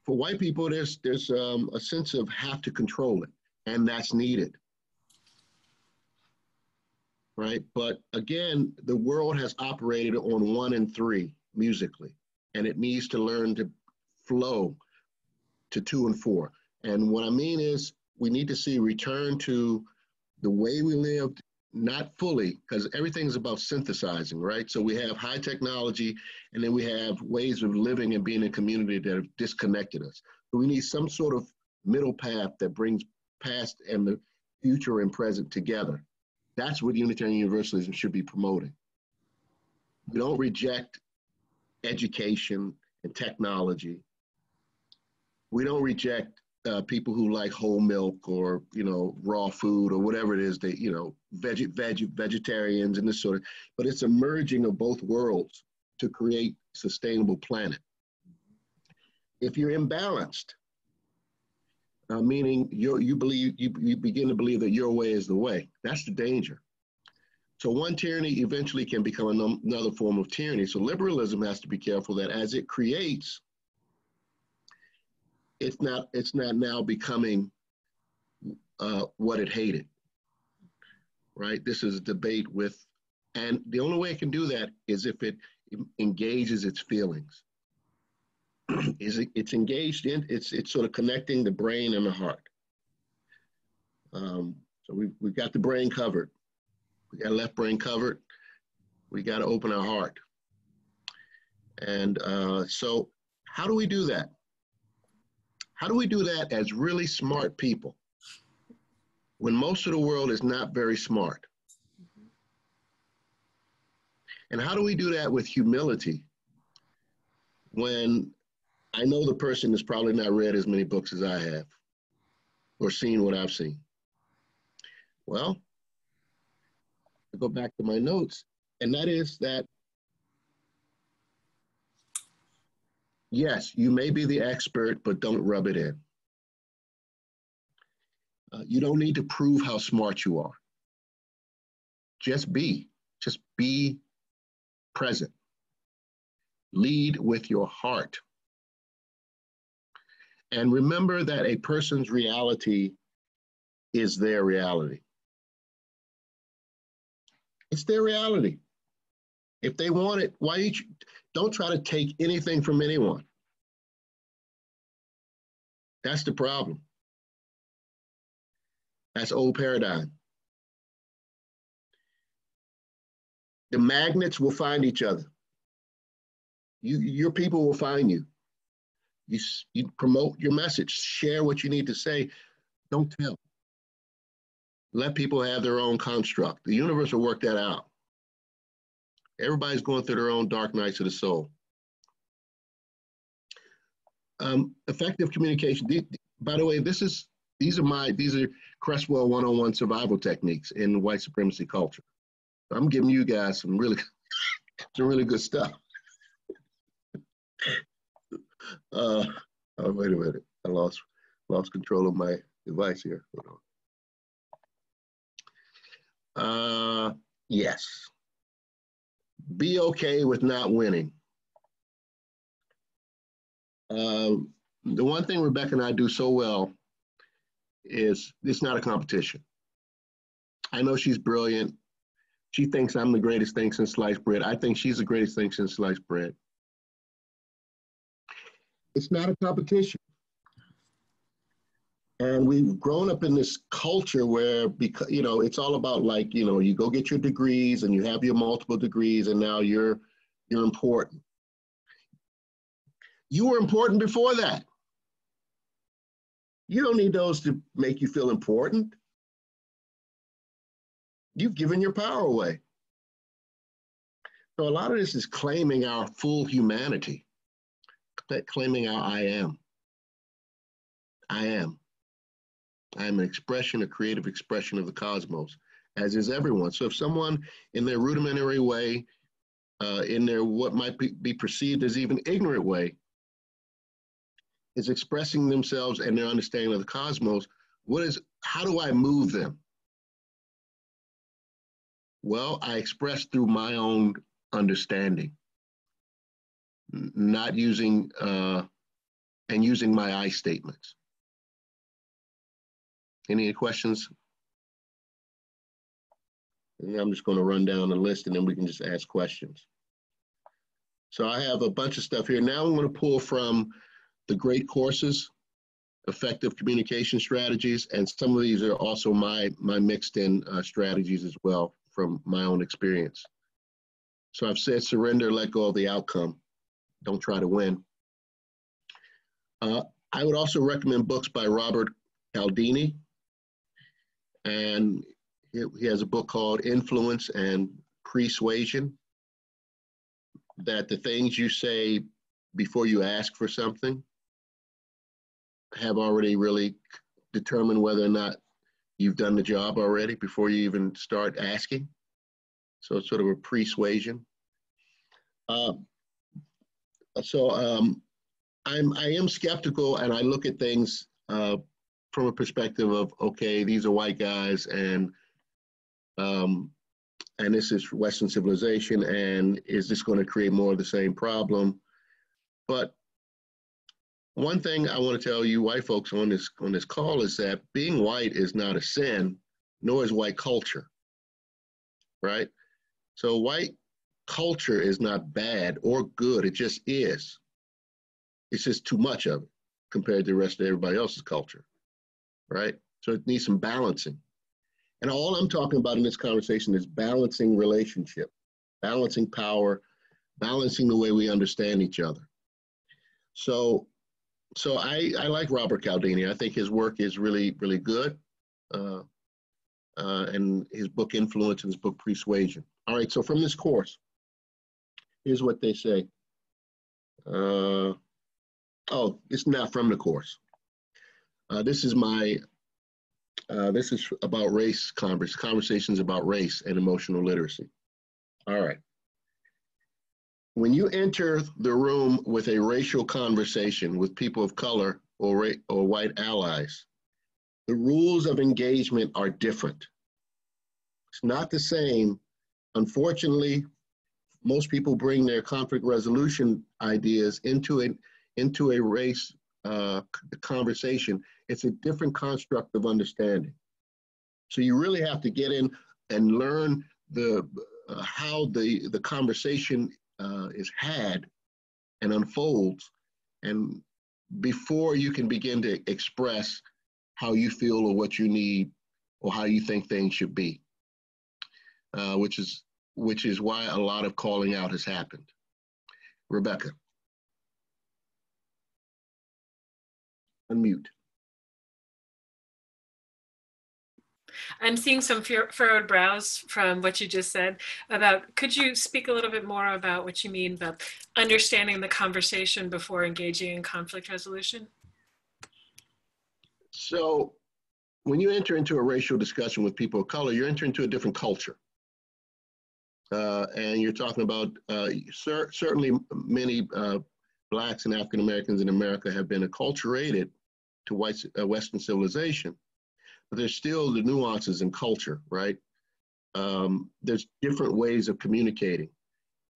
for white people, there's a sense of have to control it, and that's needed, right? But again, the world has operated on 1 and 3 musically, and it needs to learn to flow to 2 and 4. And what I mean is we need to see return to the way we lived, not fully, because everything's about synthesizing, right? So we have high technology, and then we have ways of living and being in community that have disconnected us. So we need some sort of middle path that brings past and the future and present together. That's what Unitarian Universalism should be promoting. We don't reject education and technology. We don't reject people who like whole milk or, raw food or whatever it is, that, vegetarians and this sort of, but it's a merging of both worlds to create a sustainable planet. If you're imbalanced, meaning you begin to believe that your way is the way, that's the danger. So one tyranny eventually can become another form of tyranny. So liberalism has to be careful that as it creates, it's not now becoming what it hated, right? This is a debate with, and the only way it can do that is if it engages its feelings. It's engaged in, it's sort of connecting the brain and the heart. So we've got the brain covered. We got left brain covered. We got to open our heart. And so how do we do that? How do we do that as really smart people when most of the world is not very smart? And how do we do that with humility when I know the person has probably not read as many books as I have or seen what I've seen? Well, I go back to my notes, and that is that, yes, you may be the expert, but don't rub it in. You don't need to prove how smart you are. Just be present. Lead with your heart. And remember that a person's reality is their reality. It's their reality. If they want it, don't try to take anything from anyone. That's the problem. That's old paradigm. The magnets will find each other. Your people will find you. You promote your message, share what you need to say. Don't tell. Let people have their own construct. The universe will work that out. Everybody's going through their own dark nights of the soul. Effective communication. By the way, these are Cresswell 101 survival techniques in white supremacy culture. I'm giving you guys some really good stuff. Oh, wait a minute. I lost control of my device here. Hold on. Yes. Be okay with not winning. The one thing Rebecca and I do so well is it's not a competition. I know she's brilliant. She thinks I'm the greatest thing since sliced bread. I think she's the greatest thing since sliced bread. It's not a competition. And we've grown up in this culture where, because, you know, it's all about like, you know, you go get your degrees and you have your multiple degrees and now you're important. You were important before that. You don't need those to make you feel important. You've given your power away. So a lot of this is claiming our full humanity, claiming our I am. I am. I am an expression, a creative expression of the cosmos, as is everyone. So if someone in their rudimentary way, in their what might be perceived as even ignorant way, is expressing themselves and their understanding of the cosmos, how do I move them? Well, I express through my own understanding, not using, and using my I statements. Any questions? And I'm just going to run down the list and then we can just ask questions. So I have a bunch of stuff here. Now I'm going to pull from the great courses, effective communication strategies, and some of these are also my mixed in strategies as well from my own experience. So I've said surrender, let go of the outcome. Don't try to win. I would also recommend books by Robert Cialdini. And he has a book called Influence and Persuasion, that the things you say before you ask for something have already really determined whether or not you've done the job already before you even start asking. So it's sort of a persuasion. I am skeptical, and I look at things from a perspective of, okay, these are white guys, and this is Western civilization, and is this going to create more of the same problem? But one thing I want to tell you white folks on this call is that being white is not a sin, nor is white culture, right? So white culture is not bad or good, it just is. It's just too much of it compared to the rest of everybody else's culture, right? So it needs some balancing. And all I'm talking about in this conversation is balancing relationship, balancing power, balancing the way we understand each other. So I like Robert Cialdini. I think his work is really, really good. And his book Influence and his book Persuasion. All right, so from this course, here's what they say. Oh, it's not from the course. This is about race conversations about race and emotional literacy. All right. When you enter the room with a racial conversation with people of color or white allies, the rules of engagement are different. It's not the same. Unfortunately, most people bring their conflict resolution ideas into a race conversation. It's a different construct of understanding. So you really have to get in and learn how the conversation is had and unfolds, and before you can begin to express how you feel or what you need or how you think things should be, which is why a lot of calling out has happened. Rebecca. Unmute. I'm seeing some furrowed brows from what you just said could you speak a little bit more about what you mean about understanding the conversation before engaging in conflict resolution? So when you enter into a racial discussion with people of color, you're entering into a different culture. And you're talking about, certainly many Blacks and African Americans in America have been acculturated to Western civilization, but there's still the nuances in culture, right? There's different ways of communicating.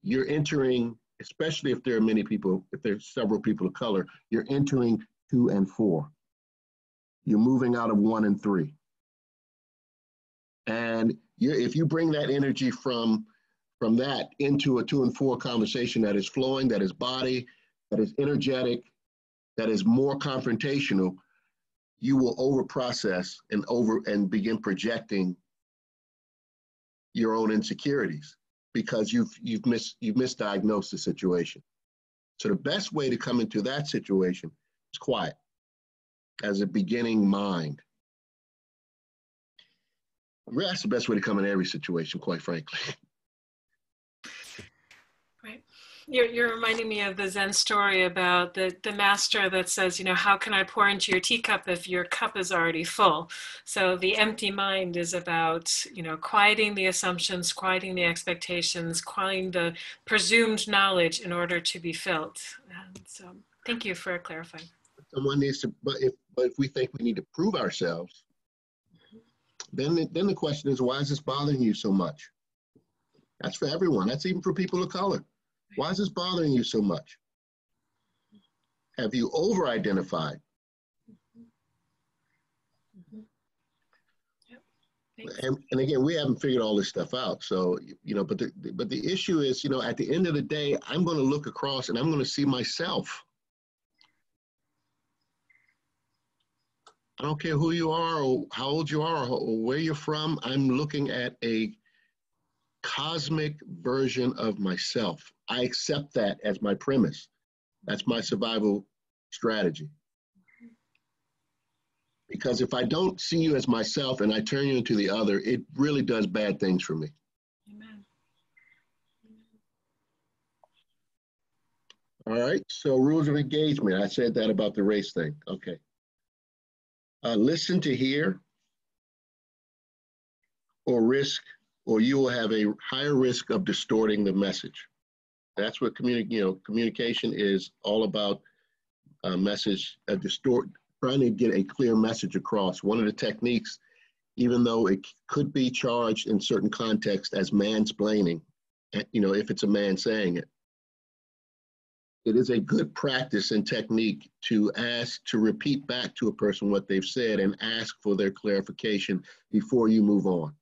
You're entering, especially if there are many people, if there's several people of color, you're entering 2 and 4. You're moving out of 1 and 3. And if you bring that energy from that into a 2 and 4 conversation that is flowing, that is body, that is energetic, that is more confrontational, you will overprocess and begin projecting your own insecurities because you've misdiagnosed the situation. So the best way to come into that situation is quiet as a beginning mind. That's the best way to come in every situation, quite frankly. Right. You're reminding me of the Zen story about the master that says, how can I pour into your teacup if your cup is already full? So the empty mind is about, quieting the assumptions, quieting the expectations, quieting the presumed knowledge in order to be filled. And so thank you for clarifying. Someone needs to, but if we think we need to prove ourselves, then the question is, why is this bothering you so much? That's for everyone. That's even for people of color. Why is this bothering you so much? Have you over-identified? And again, we haven't figured all this stuff out. So, but the issue is, at the end of the day, I'm going to look across and I'm going to see myself. I don't care who you are or how old you are or where you're from. I'm looking at a cosmic version of myself. I accept that as my premise. That's my survival strategy. Because if I don't see you as myself and I turn you into the other, it really does bad things for me. Amen. All right, so rules of engagement. I said that about the race thing. Okay. Listen to hear or risk, or you will have a higher risk of distorting the message. That's what communication is all about. Message, trying to get a clear message across. One of the techniques, even though it could be charged in certain contexts as mansplaining, if it's a man saying it, it is a good practice and technique to ask to repeat back to a person what they've said and ask for their clarification before you move on.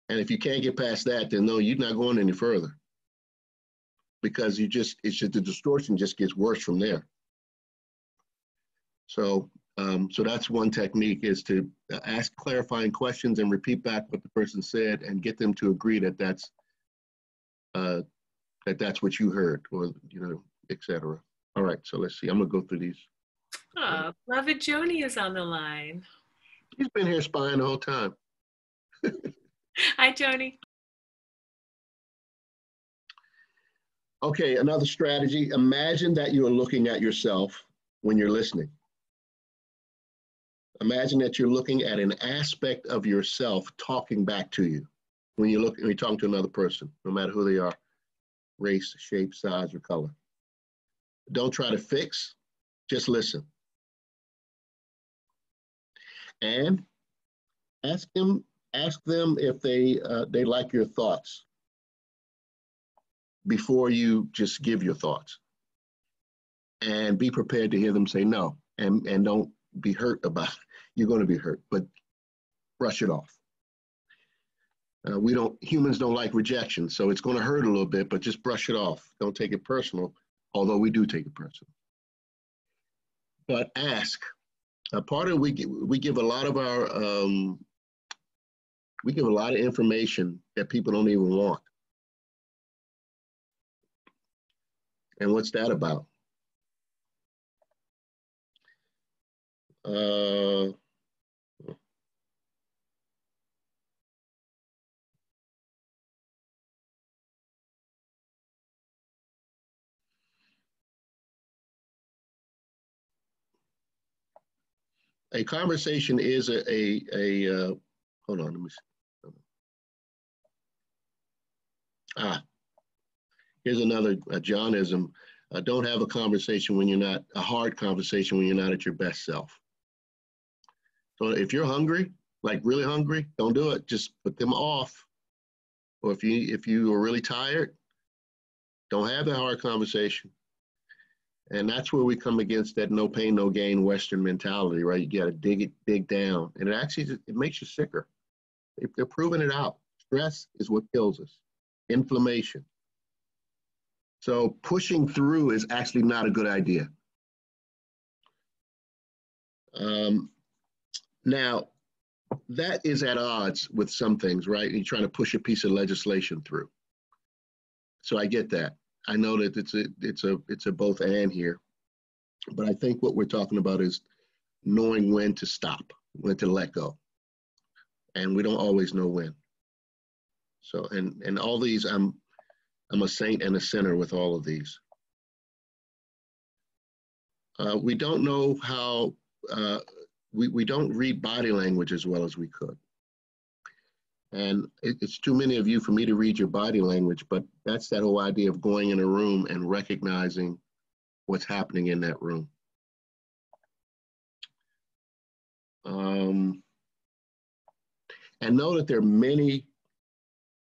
And if you can't get past that, then no, you're not going any further. Because the distortion just gets worse from there. So that's one technique, is to ask clarifying questions and repeat back what the person said and get them to agree that that's what you heard, or etc. All right, so let's see. I'm gonna go through these. Beloved Joni is on the line. He's been here spying the whole time. Hi, Joni. Okay, another strategy. Imagine that you're looking at yourself when you're listening. Imagine that you're looking at an aspect of yourself talking back to you when you're talking to another person, no matter who they are, race, shape, size, or color. Don't try to fix, just listen. And ask them if they like your thoughts before you just give your thoughts. And be prepared to hear them say no, and don't be hurt about it. You're going to be hurt, but brush it off. Humans don't like rejection, so it's going to hurt a little bit, but just brush it off. Don't take it personal, although we do take it personal. But ask. Part of we give a lot of our we give a lot of information that people don't even want. And what's that about? A conversation is hold on, let me see. Here's another Johnism. Don't have a conversation when you're not, a hard conversation when you're not at your best self. So if you're hungry, like really hungry, don't do it. Just put them off. Or if you are really tired, don't have that hard conversation. And that's where we come against that no pain, no gain Western mentality, right? You got to dig down. And it makes you sicker. They're proving it out. Stress is what kills us. Inflammation. So pushing through is actually not a good idea. Now, that is at odds with some things, right? You're trying to push a piece of legislation through. So I get that. I know that it's a both and here, but I think what we're talking about is knowing when to stop, when to let go, and we don't always know when. So and all these, I'm a saint and a sinner with all of these. We don't know how. We don't read body language as well as we could. And it's too many of you for me to read your body language, but that's that whole idea of going in a room and recognizing what's happening in that room. And know that there are many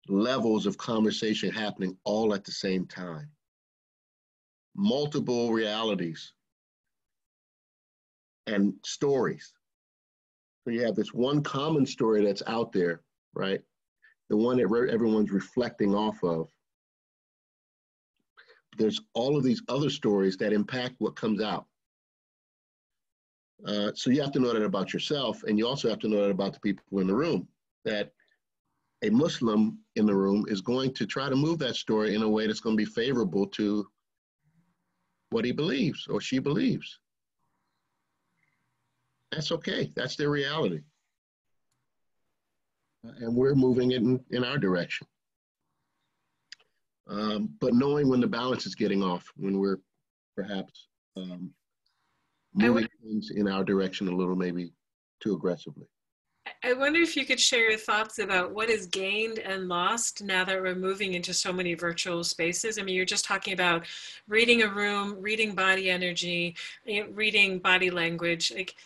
levels of conversation happening all at the same time. Multiple realities and stories. So you have this one common story that's out there, right? The one that everyone's reflecting off of. There's all of these other stories that impact what comes out. So you have to know that about yourself, and you also have to know that about the people in the room, that a Muslim in the room is going to try to move that story in a way that's going to be favorable to what he believes or she believes. That's okay. That's their reality. And we're moving it in our direction. But knowing when the balance is getting off, when we're perhaps moving things in our direction a little, maybe too aggressively. I wonder if you could share your thoughts about what is gained and lost now that we're moving into so many virtual spaces. I mean, you're just talking about reading a room, reading body energy, reading body language. Like,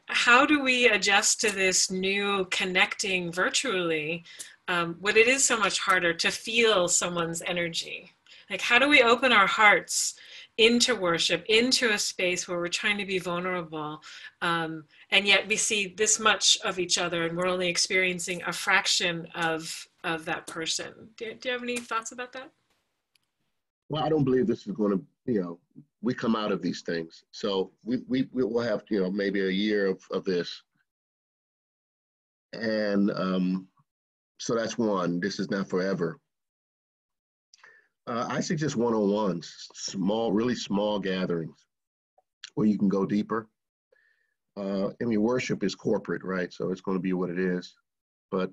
how do we adjust to this new connecting virtually when it is so much harder to feel someone's energy? Like, how do we open our hearts into worship, into a space where we're trying to be vulnerable, and yet we see this much of each other and we're only experiencing a fraction of that person? Do you have any thoughts about that? Well, I don't believe this is going to, we come out of these things. So we will have, maybe a year of this. And so that's one. This is not forever. I suggest one-on-ones, really small gatherings where you can go deeper. I mean, worship is corporate, right? So it's going to be what it is. But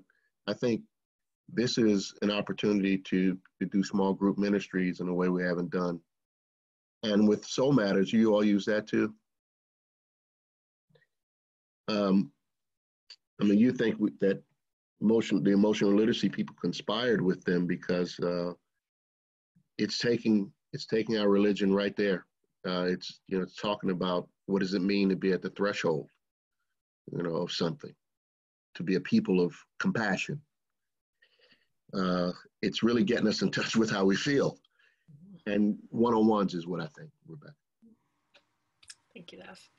I think this is an opportunity to do small group ministries in a way we haven't done. And with Soul Matters, you all use that too? I mean, you think that the emotional literacy people conspired with them because it's taking our religion right there. It's talking about what does it mean to be at the threshold, of something, to be a people of compassion. It's really getting us in touch with how we feel, and one-on-ones is what I think, Rebecca. Thank you, Daph.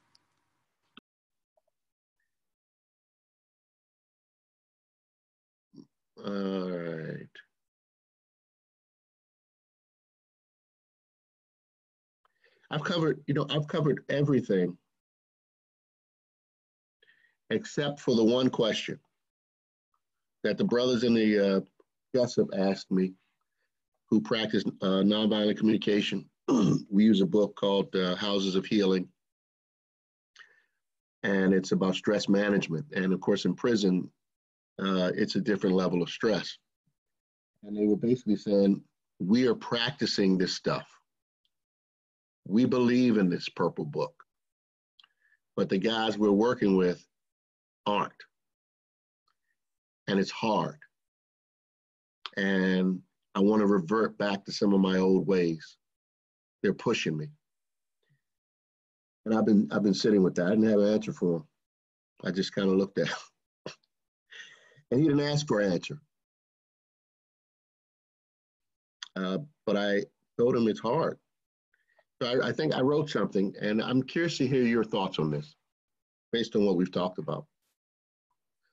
All right. I've covered everything except for the one question that the brothers in the Jessup asked me, who practice nonviolent communication. We use a book called Houses of Healing, and it's about stress management. And of course, in prison, it's a different level of stress. And they were basically saying, we are practicing this stuff. We believe in this purple book, but the guys we're working with aren't. And it's hard. And I want to revert back to some of my old ways. They're pushing me. And I've been sitting with that. I didn't have an answer for him. I just kind of looked at him. And he didn't ask for an answer. But I told him it's hard. So I think I wrote something, and I'm curious to hear your thoughts on this, based on what we've talked about.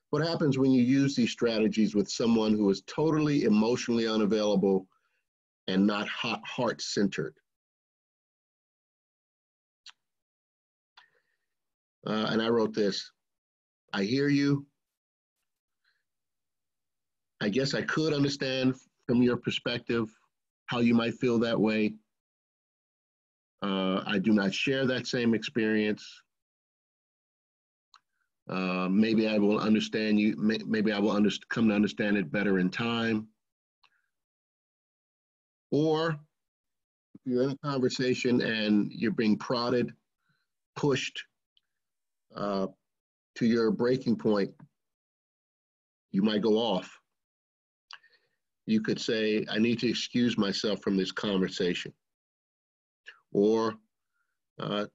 What happens when you use these strategies with someone who is totally emotionally unavailable and not heart-centered? And I wrote this: I hear you. I guess I could understand from your perspective how you might feel that way. I do not share that same experience. Maybe I will understand you. Maybe I will come to understand it better in time. Or if you're in a conversation and you're being prodded, pushed to your breaking point, you might go off. You could say, I need to excuse myself from this conversation. Or can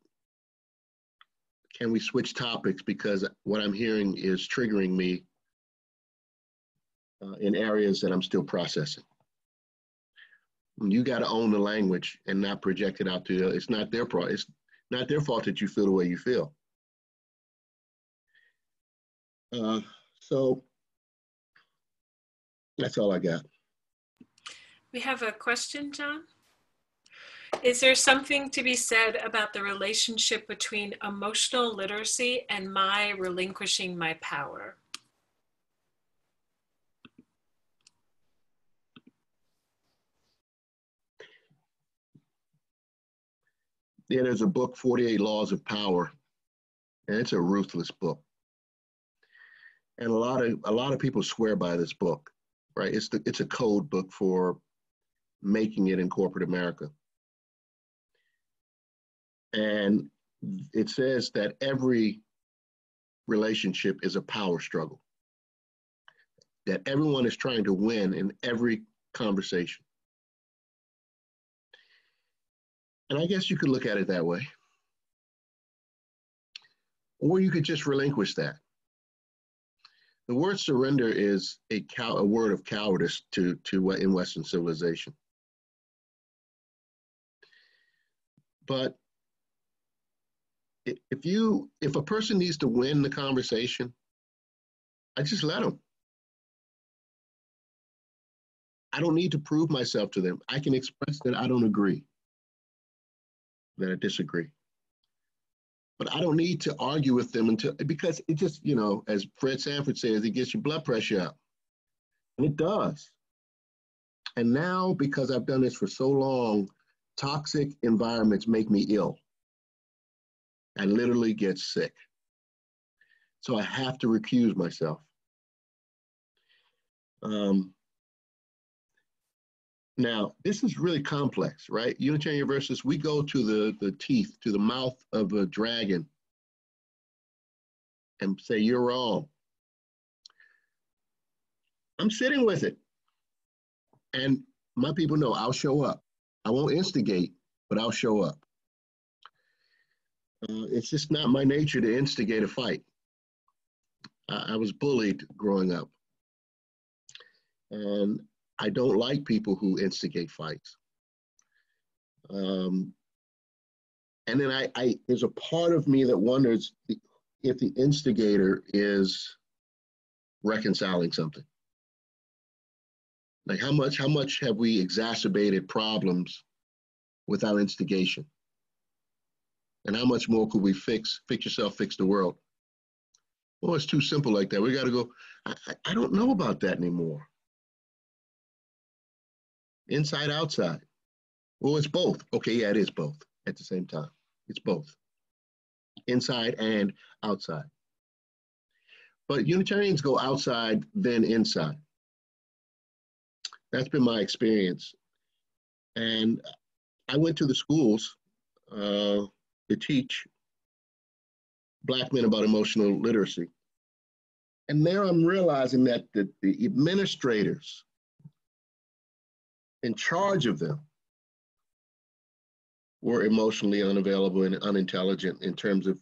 we switch topics because what I'm hearing is triggering me in areas that I'm still processing. You got to own the language and not project it out to it's not their fault. It's not their fault that you feel the way you feel. So that's all I got. We have a question, John. Is there something to be said about the relationship between emotional literacy and my relinquishing my power? Yeah, there's a book, 48 Laws of Power, and it's a ruthless book. And a lot of people swear by this book, right? It's a code book for making it in corporate America. And it says that every relationship is a power struggle, that everyone is trying to win in every conversation. And I guess you could look at it that way. Or you could just relinquish that. The word surrender is a word of cowardice in Western civilization. But if a person needs to win the conversation, I just let them. I don't need to prove myself to them. I can express that I don't agree, that I disagree. But I don't need to argue with them because it just, as Fred Sanford says, it gets your blood pressure up. And it does. And now, because I've done this for so long, toxic environments make me ill. I literally get sick. So I have to recuse myself. Now, this is really complex, right? Unitarian Universalists, we go to the teeth, to the mouth of a dragon and say, you're wrong. I'm sitting with it. And my people know I'll show up. I won't instigate, but I'll show up. It's just not my nature to instigate a fight. I was bullied growing up. And I don't like people who instigate fights. And then there's a part of me that wonders if the instigator is reconciling something. Like how much have we exacerbated problems without instigation? And how much more could we fix yourself, fix the world? Well, it's too simple like that. We got to go, I don't know about that anymore. Inside, outside. Well, it's both. Okay, yeah, it is both at the same time. It's both. Inside and outside. But Unitarians go outside, then inside. That's been my experience. And I went to the schools to teach Black men about emotional literacy. And there I'm realizing that the administrators in charge of them were emotionally unavailable and unintelligent in terms of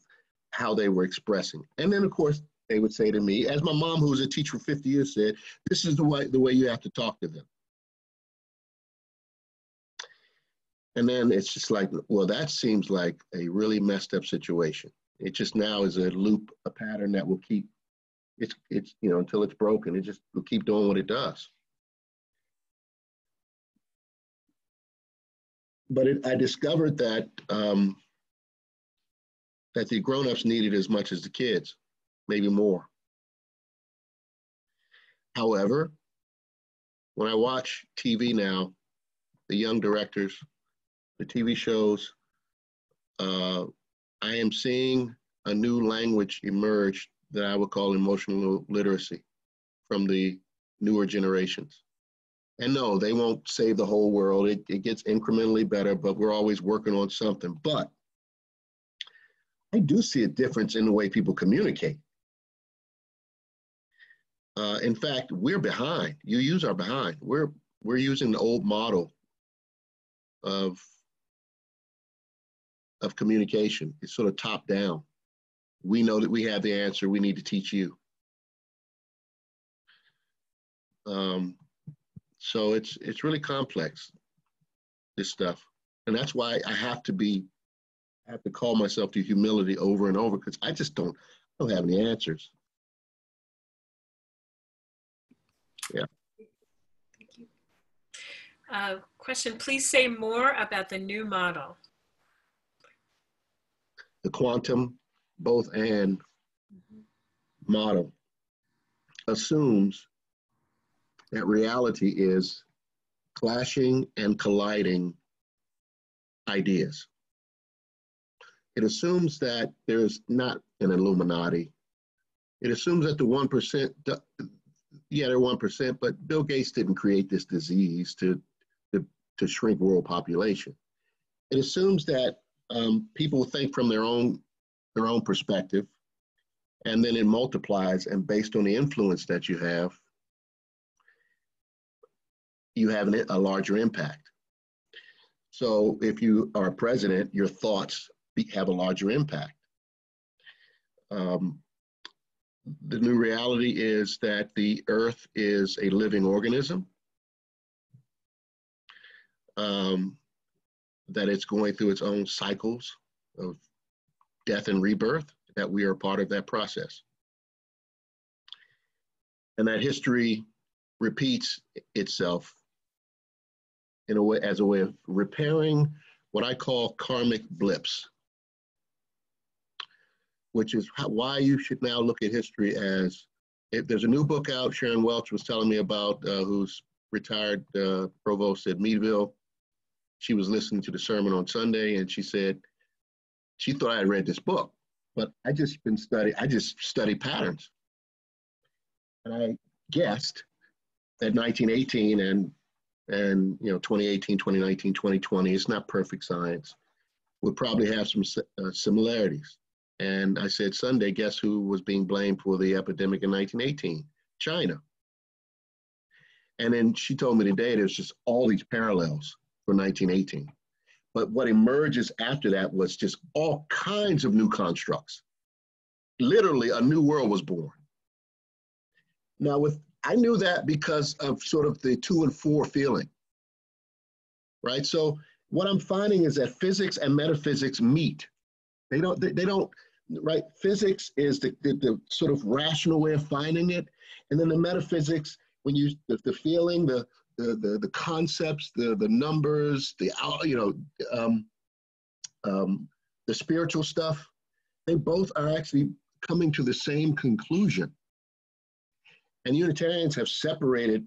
how they were expressing. And then, of course, they would say to me, as my mom, who was a teacher for 50 years, said, this is the way you have to talk to them. And then it's just like, well, that seems like a really messed up situation. It just now is a loop, a pattern that will keep, it's until it's broken, it just will keep doing what it does. But I discovered that that the grown-ups needed as much as the kids, maybe more. However, when I watch TV now, the young directors, the TV shows, I am seeing a new language emerge that I would call emotional literacy from the newer generations. And no, they won't save the whole world. It gets incrementally better, but we're always working on something. But I do see a difference in the way people communicate. In fact, we're behind. You use our behind. We're using the old model of communication. It's sort of top down. We know that we have the answer. We need to teach you. So it's really complex, this stuff, and that's why I have to call myself to humility over and over, because I just don't have any answers. Yeah. Thank you. Question, please say more about the new model. The quantum both and model assumes that reality is clashing and colliding ideas. It assumes that there's not an Illuminati. It assumes that the 1%, yeah, they're 1%, but Bill Gates didn't create this disease to shrink world population. It assumes that people think from their own perspective, and then it multiplies, and based on the influence that you have a larger impact. So if you are president, your thoughts have a larger impact. The new reality is that the earth is a living organism, that it's going through its own cycles of death and rebirth, that we are part of that process. And that history repeats itself in a way, as a way of repairing what I call karmic blips, which is why you should now look at history as, if there's a new book out, Sharon Welch was telling me about, who's retired provost at Meadville. She was listening to the sermon on Sunday, and she said, she thought I had read this book, but I just study patterns. And I guessed that 1918 and 2018, 2019, 2020, it's not perfect science, would probably have some similarities. And I said, Sunday, guess who was being blamed for the epidemic in 1918? China. And then she told me today there's just all these parallels for 1918. But what emerges after that was just all kinds of new constructs. Literally, a new world was born. Now, I knew that because of sort of the 2 and 4 feeling, right? So what I'm finding is that physics and metaphysics meet. They don't, right? Physics is the sort of rational way of finding it. And then the metaphysics, when the feeling, the concepts, the numbers, the spiritual stuff, they both are actually coming to the same conclusion. And Unitarians have separated,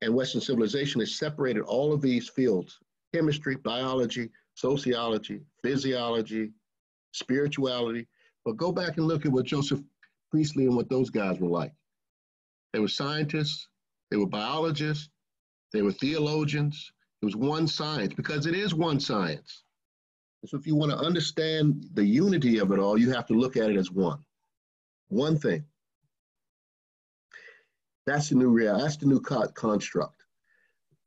and Western civilization has separated all of these fields: chemistry, biology, sociology, physiology, spirituality. But go back and look at what Joseph Priestley and what those guys were like. They were scientists, they were biologists, they were theologians. It was one science, because it is one science. So if you want to understand the unity of it all, you have to look at it as one thing. That's the new reality. That's the new construct.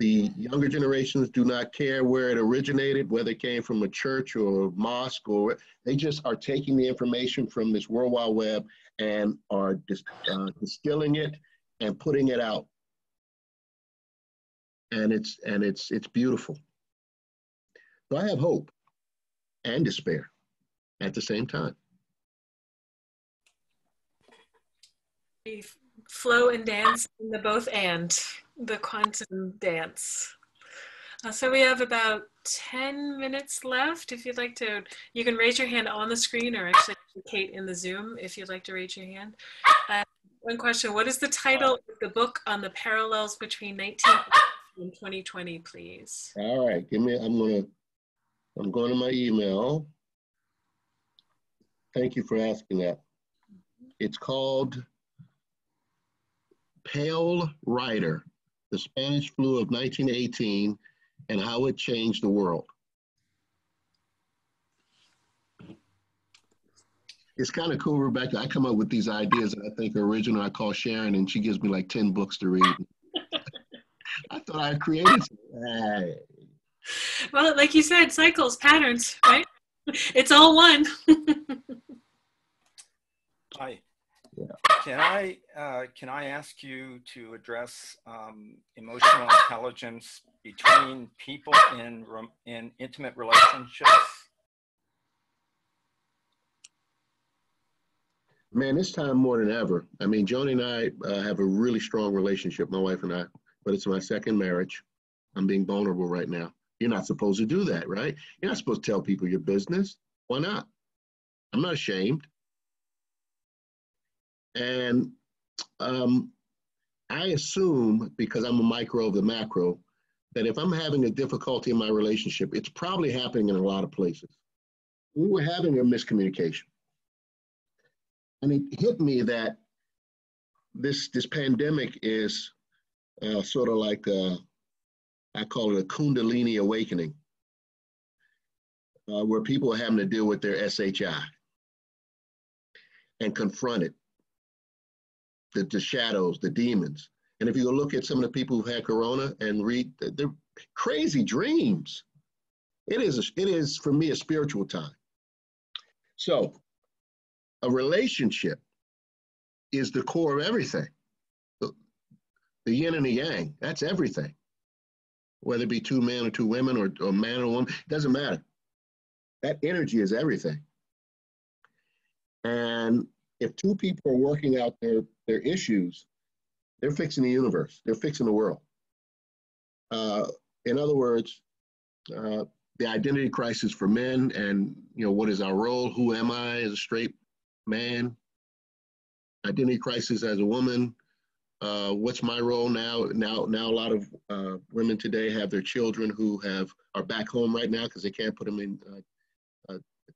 The younger generations do not care where it originated, whether it came from a church or a mosque, or they just are taking the information from this World Wide Web and are distilling it and putting it out. And it's beautiful. So I have hope and despair at the same time. Flow and dance in the both and, the quantum dance. So we have about 10 minutes left. If you'd like to, you can raise your hand on the screen, or actually Kate in the Zoom if you'd like to raise your hand. One question, what is the title of the book on the parallels between 1980 and 2020, please? All right, I'm going to my email. Thank you for asking that. It's called Pale Rider, the Spanish Flu of 1918 and How It Changed the World. It's kind of cool, Rebecca. I come up with these ideas that I think are original. I call Sharon, and she gives me like 10 books to read. I thought I created something. Well, like you said, cycles, patterns, right? It's all one. Hi. Yeah. Can I ask you to address emotional intelligence between people in intimate relationships? Man, this time more than ever. I mean, Joni and I have a really strong relationship, my wife and I, but it's my second marriage. I'm being vulnerable right now. You're not supposed to do that, right? You're not supposed to tell people your business. Why not? I'm not ashamed. And I assume, because I'm a micro of the macro, that if I'm having a difficulty in my relationship, it's probably happening in a lot of places. We were having a miscommunication. And it hit me that this pandemic is sort of like, I call it a Kundalini awakening, where people are having to deal with their SHI and confront it, the shadows, the demons. And if you go look at some of the people who've had corona and read, they're crazy dreams. It is for me a spiritual time. So a relationship is the core of everything. The yin and the yang, that's everything. Whether it be two men or two women or man or woman, it doesn't matter. That energy is everything. And if two people are working out their issues, they're fixing the universe. They're fixing the world. In other words, the identity crisis for men and, what is our role? Who am I as a straight man? Identity crisis as a woman. What's my role now? Now a lot of women today have their children who are back home right now because they can't put them in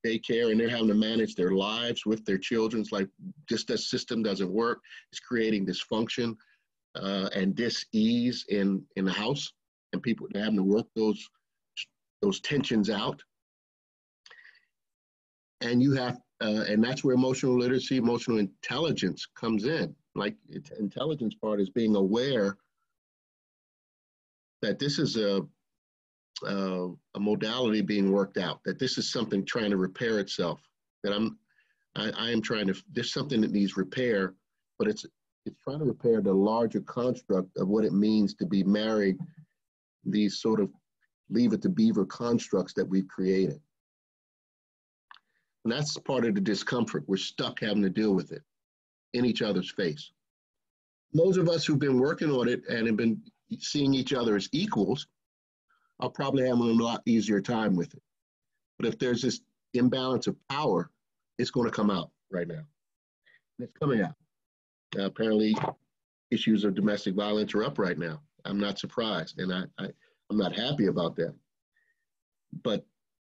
daycare, and they're having to manage their lives with their children. It's like just that system doesn't work. It's creating dysfunction and dis-ease in the house, and people are having to work those tensions out. And you have, and that's where emotional literacy, emotional intelligence comes in. Like intelligence part is being aware that this is a modality being worked out, that this is something trying to repair itself, that I am trying to, there's something that needs repair, but it's trying to repair the larger construct of what it means to be married, these sort of leave it to beaver constructs that we've created. And that's part of the discomfort. We're stuck having to deal with it in each other's face. Those of us who've been working on it and have been seeing each other as equals, I'll probably have a lot easier time with it. But if there's this imbalance of power, it's going to come out right now. And it's coming out. Apparently, issues of domestic violence are up right now. I'm not surprised, and I'm not happy about that. But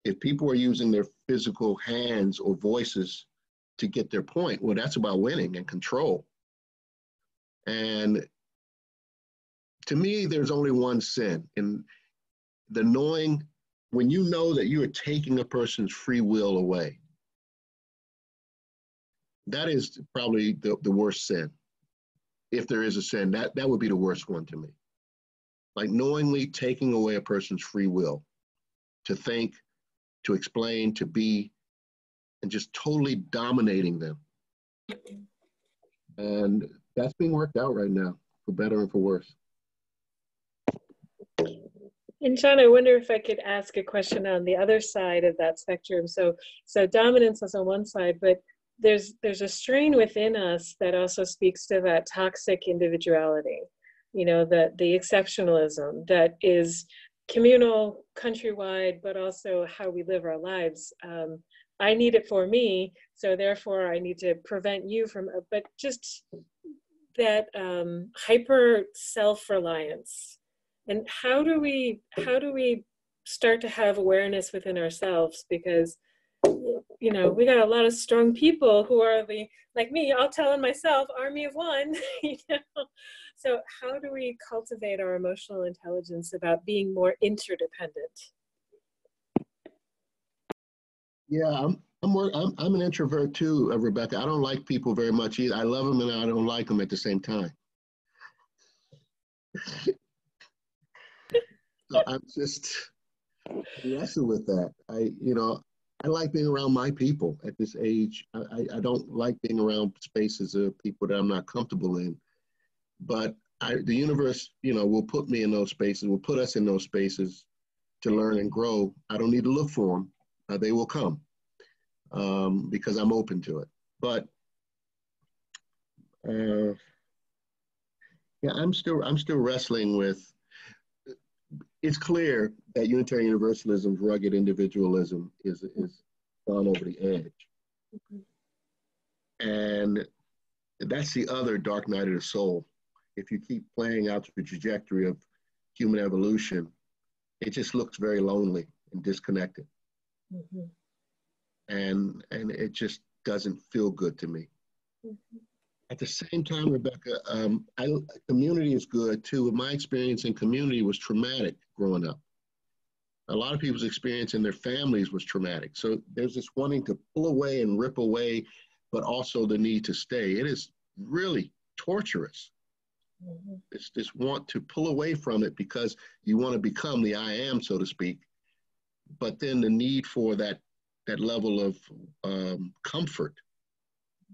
if people are using their physical hands or voices to get their point, well, that's about winning and control. And to me, there's only one sin. And the knowing, when you know that you are taking a person's free will away, that is probably the worst sin. If there is a sin, that would be the worst one to me. Like knowingly taking away a person's free will to think, to explain, to be, and just totally dominating them. And that's being worked out right now, for better and for worse. And John, I wonder if I could ask a question on the other side of that spectrum. So dominance is on one side, but there's a strain within us that also speaks to that toxic individuality, the exceptionalism that is communal, countrywide, but also how we live our lives. I need it for me, so therefore I need to prevent you from, but just that hyper self-reliance. And how do we start to have awareness within ourselves? Because, you know, we got a lot of strong people who are like me, I'll tell on myself, army of one, you know? So how do we cultivate our emotional intelligence about being more interdependent? Yeah, I'm an introvert too, Rebecca. I don't like people very much either. I love them and I don't like them at the same time. So I'm just wrestling with that. I like being around my people at this age. I don't like being around spaces of people that I'm not comfortable in. But the universe, will put me in those spaces, will put us in those spaces to learn and grow. I don't need to look for them. They will come because I'm open to it. But yeah, I'm still wrestling with. It's clear that Unitarian Universalism's rugged individualism is gone over the edge. Mm-hmm. And that's the other dark night of the soul. If you keep playing out the trajectory of human evolution, it just looks very lonely and disconnected. Mm-hmm. And it just doesn't feel good to me. Mm-hmm. At the same time, Rebecca, community is good too. My experience in community was traumatic growing up. A lot of people's experience in their families was traumatic. So there's this wanting to pull away and rip away, but also the need to stay. It is really torturous. Mm-hmm. It's this want to pull away from it because you want to become the I am, so to speak. But then the need for that level of comfort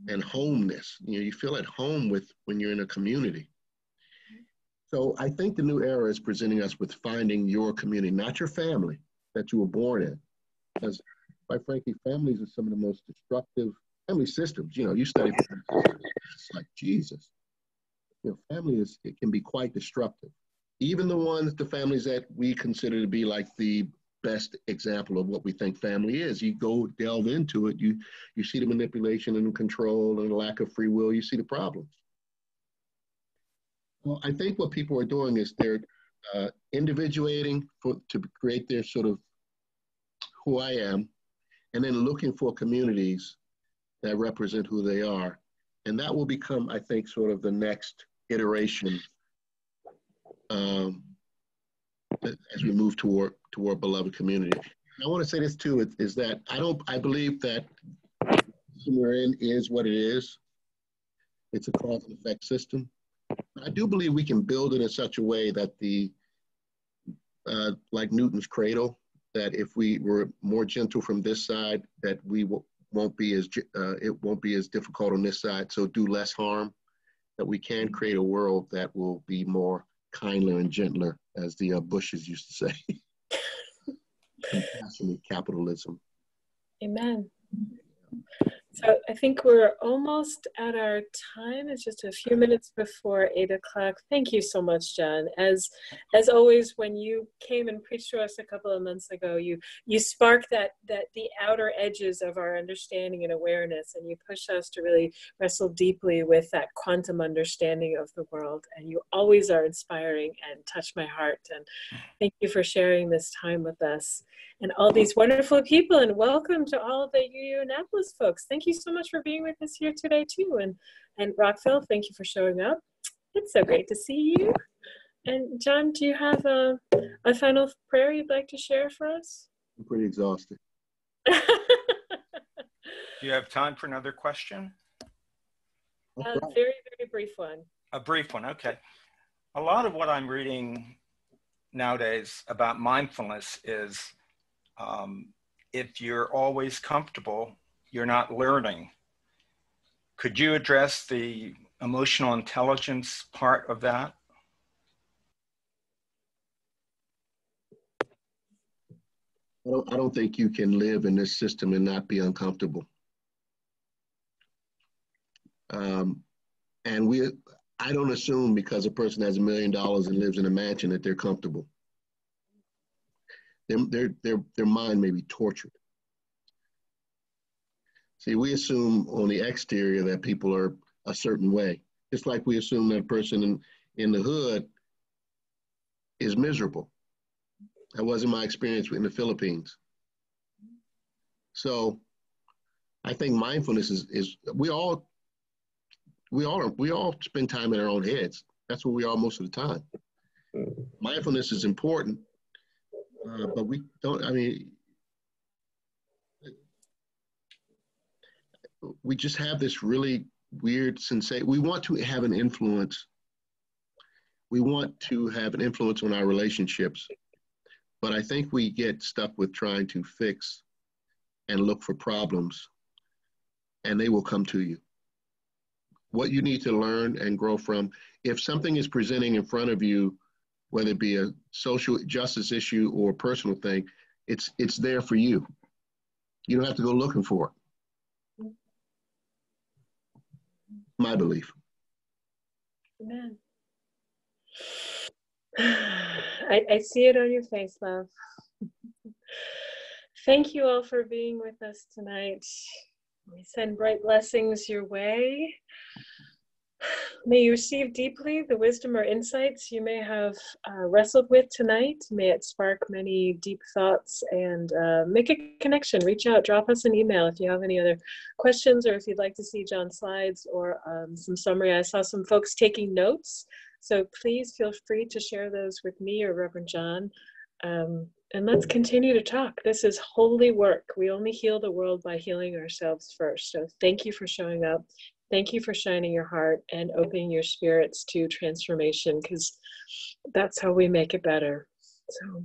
and homeness. You feel at home when you're in a community. So I think the new era is presenting us with finding your community, not your family that you were born in. Because quite frankly, families are some of the most destructive family systems. You study it's like Jesus. Family it can be quite destructive. Even the families that we consider to be like the best example of what we think family is. You go delve into it, you see the manipulation and control and the lack of free will, you see the problems. Well, I think what people are doing is they're individuating to create their sort of who I am, and then looking for communities that represent who they are. And that will become, I think, sort of the next iteration as we move toward beloved community. I want to say this too, is that I believe that we're in is what it is. It's a cause and effect system. I do believe we can build it in such a way that like Newton's cradle, that if we were more gentle from this side, that it won't be as difficult on this side. So do less harm, that we can create a world that will be more kinder and gentler, as the Bushes used to say. Compassionate capitalism. Amen. So I think we're almost at our time. It's just a few minutes before 8 o'clock. Thank you so much, John. As always, when you came and preached to us a couple of months ago, you sparked that the outer edges of our understanding and awareness, and you push us to really wrestle deeply with that quantum understanding of the world. And you always are inspiring and touch my heart. And thank you for sharing this time with us and all these wonderful people. And welcome to all of the UU Annapolis folks. Thank you so much for being with us here today too. And Rockville, thank you for showing up. It's so great to see you. And John, do you have a final prayer you'd like to share for us? I'm pretty exhausted. Do you have time for another question? Very, very brief one. A brief one, okay. A lot of what I'm reading nowadays about mindfulness is if you're always comfortable, you're not learning. Could you address the emotional intelligence part of that? I don't think you can live in this system and not be uncomfortable. I don't assume because a person has $1 million and lives in a mansion that they're comfortable. their mind may be tortured. See, we assume on the exterior that people are a certain way, just like we assume that a person in the hood is miserable. That wasn't my experience in the Philippines. So I think mindfulness is we all spend time in our own heads. That's where we are most of the time. Mindfulness is important, but we don't, I mean, we just have this really weird sensation. We want to have an influence. We want to have an influence on our relationships, but I think we get stuck with trying to fix and look for problems, and they will come to you. What you need to learn and grow from, if something is presenting in front of you, whether it be a social justice issue or a personal thing, it's there for you. You don't have to go looking for it. My belief. Amen. I see it on your face, love. Thank you all for being with us tonight. We send bright blessings your way. May you receive deeply the wisdom or insights you may have wrestled with tonight. May it spark many deep thoughts and make a connection. Reach out, drop us an email if you have any other questions or if you'd like to see John's slides or some summary. I saw some folks taking notes, so please feel free to share those with me or Reverend John. And let's continue to talk. This is holy work. We only heal the world by healing ourselves first. So thank you for showing up. Thank you for shining your heart and opening your spirits to transformation, because that's how we make it better. So,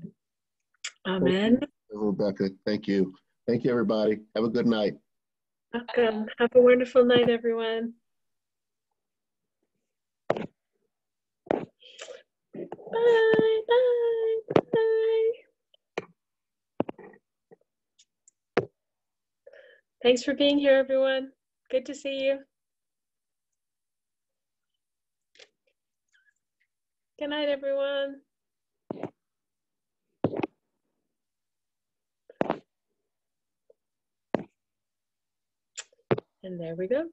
amen. Rebecca, thank you. Thank you, everybody. Have a good night. Welcome. Have a wonderful night, everyone. Bye, bye, bye. Thanks for being here, everyone. Good to see you. Good night, everyone. And there we go.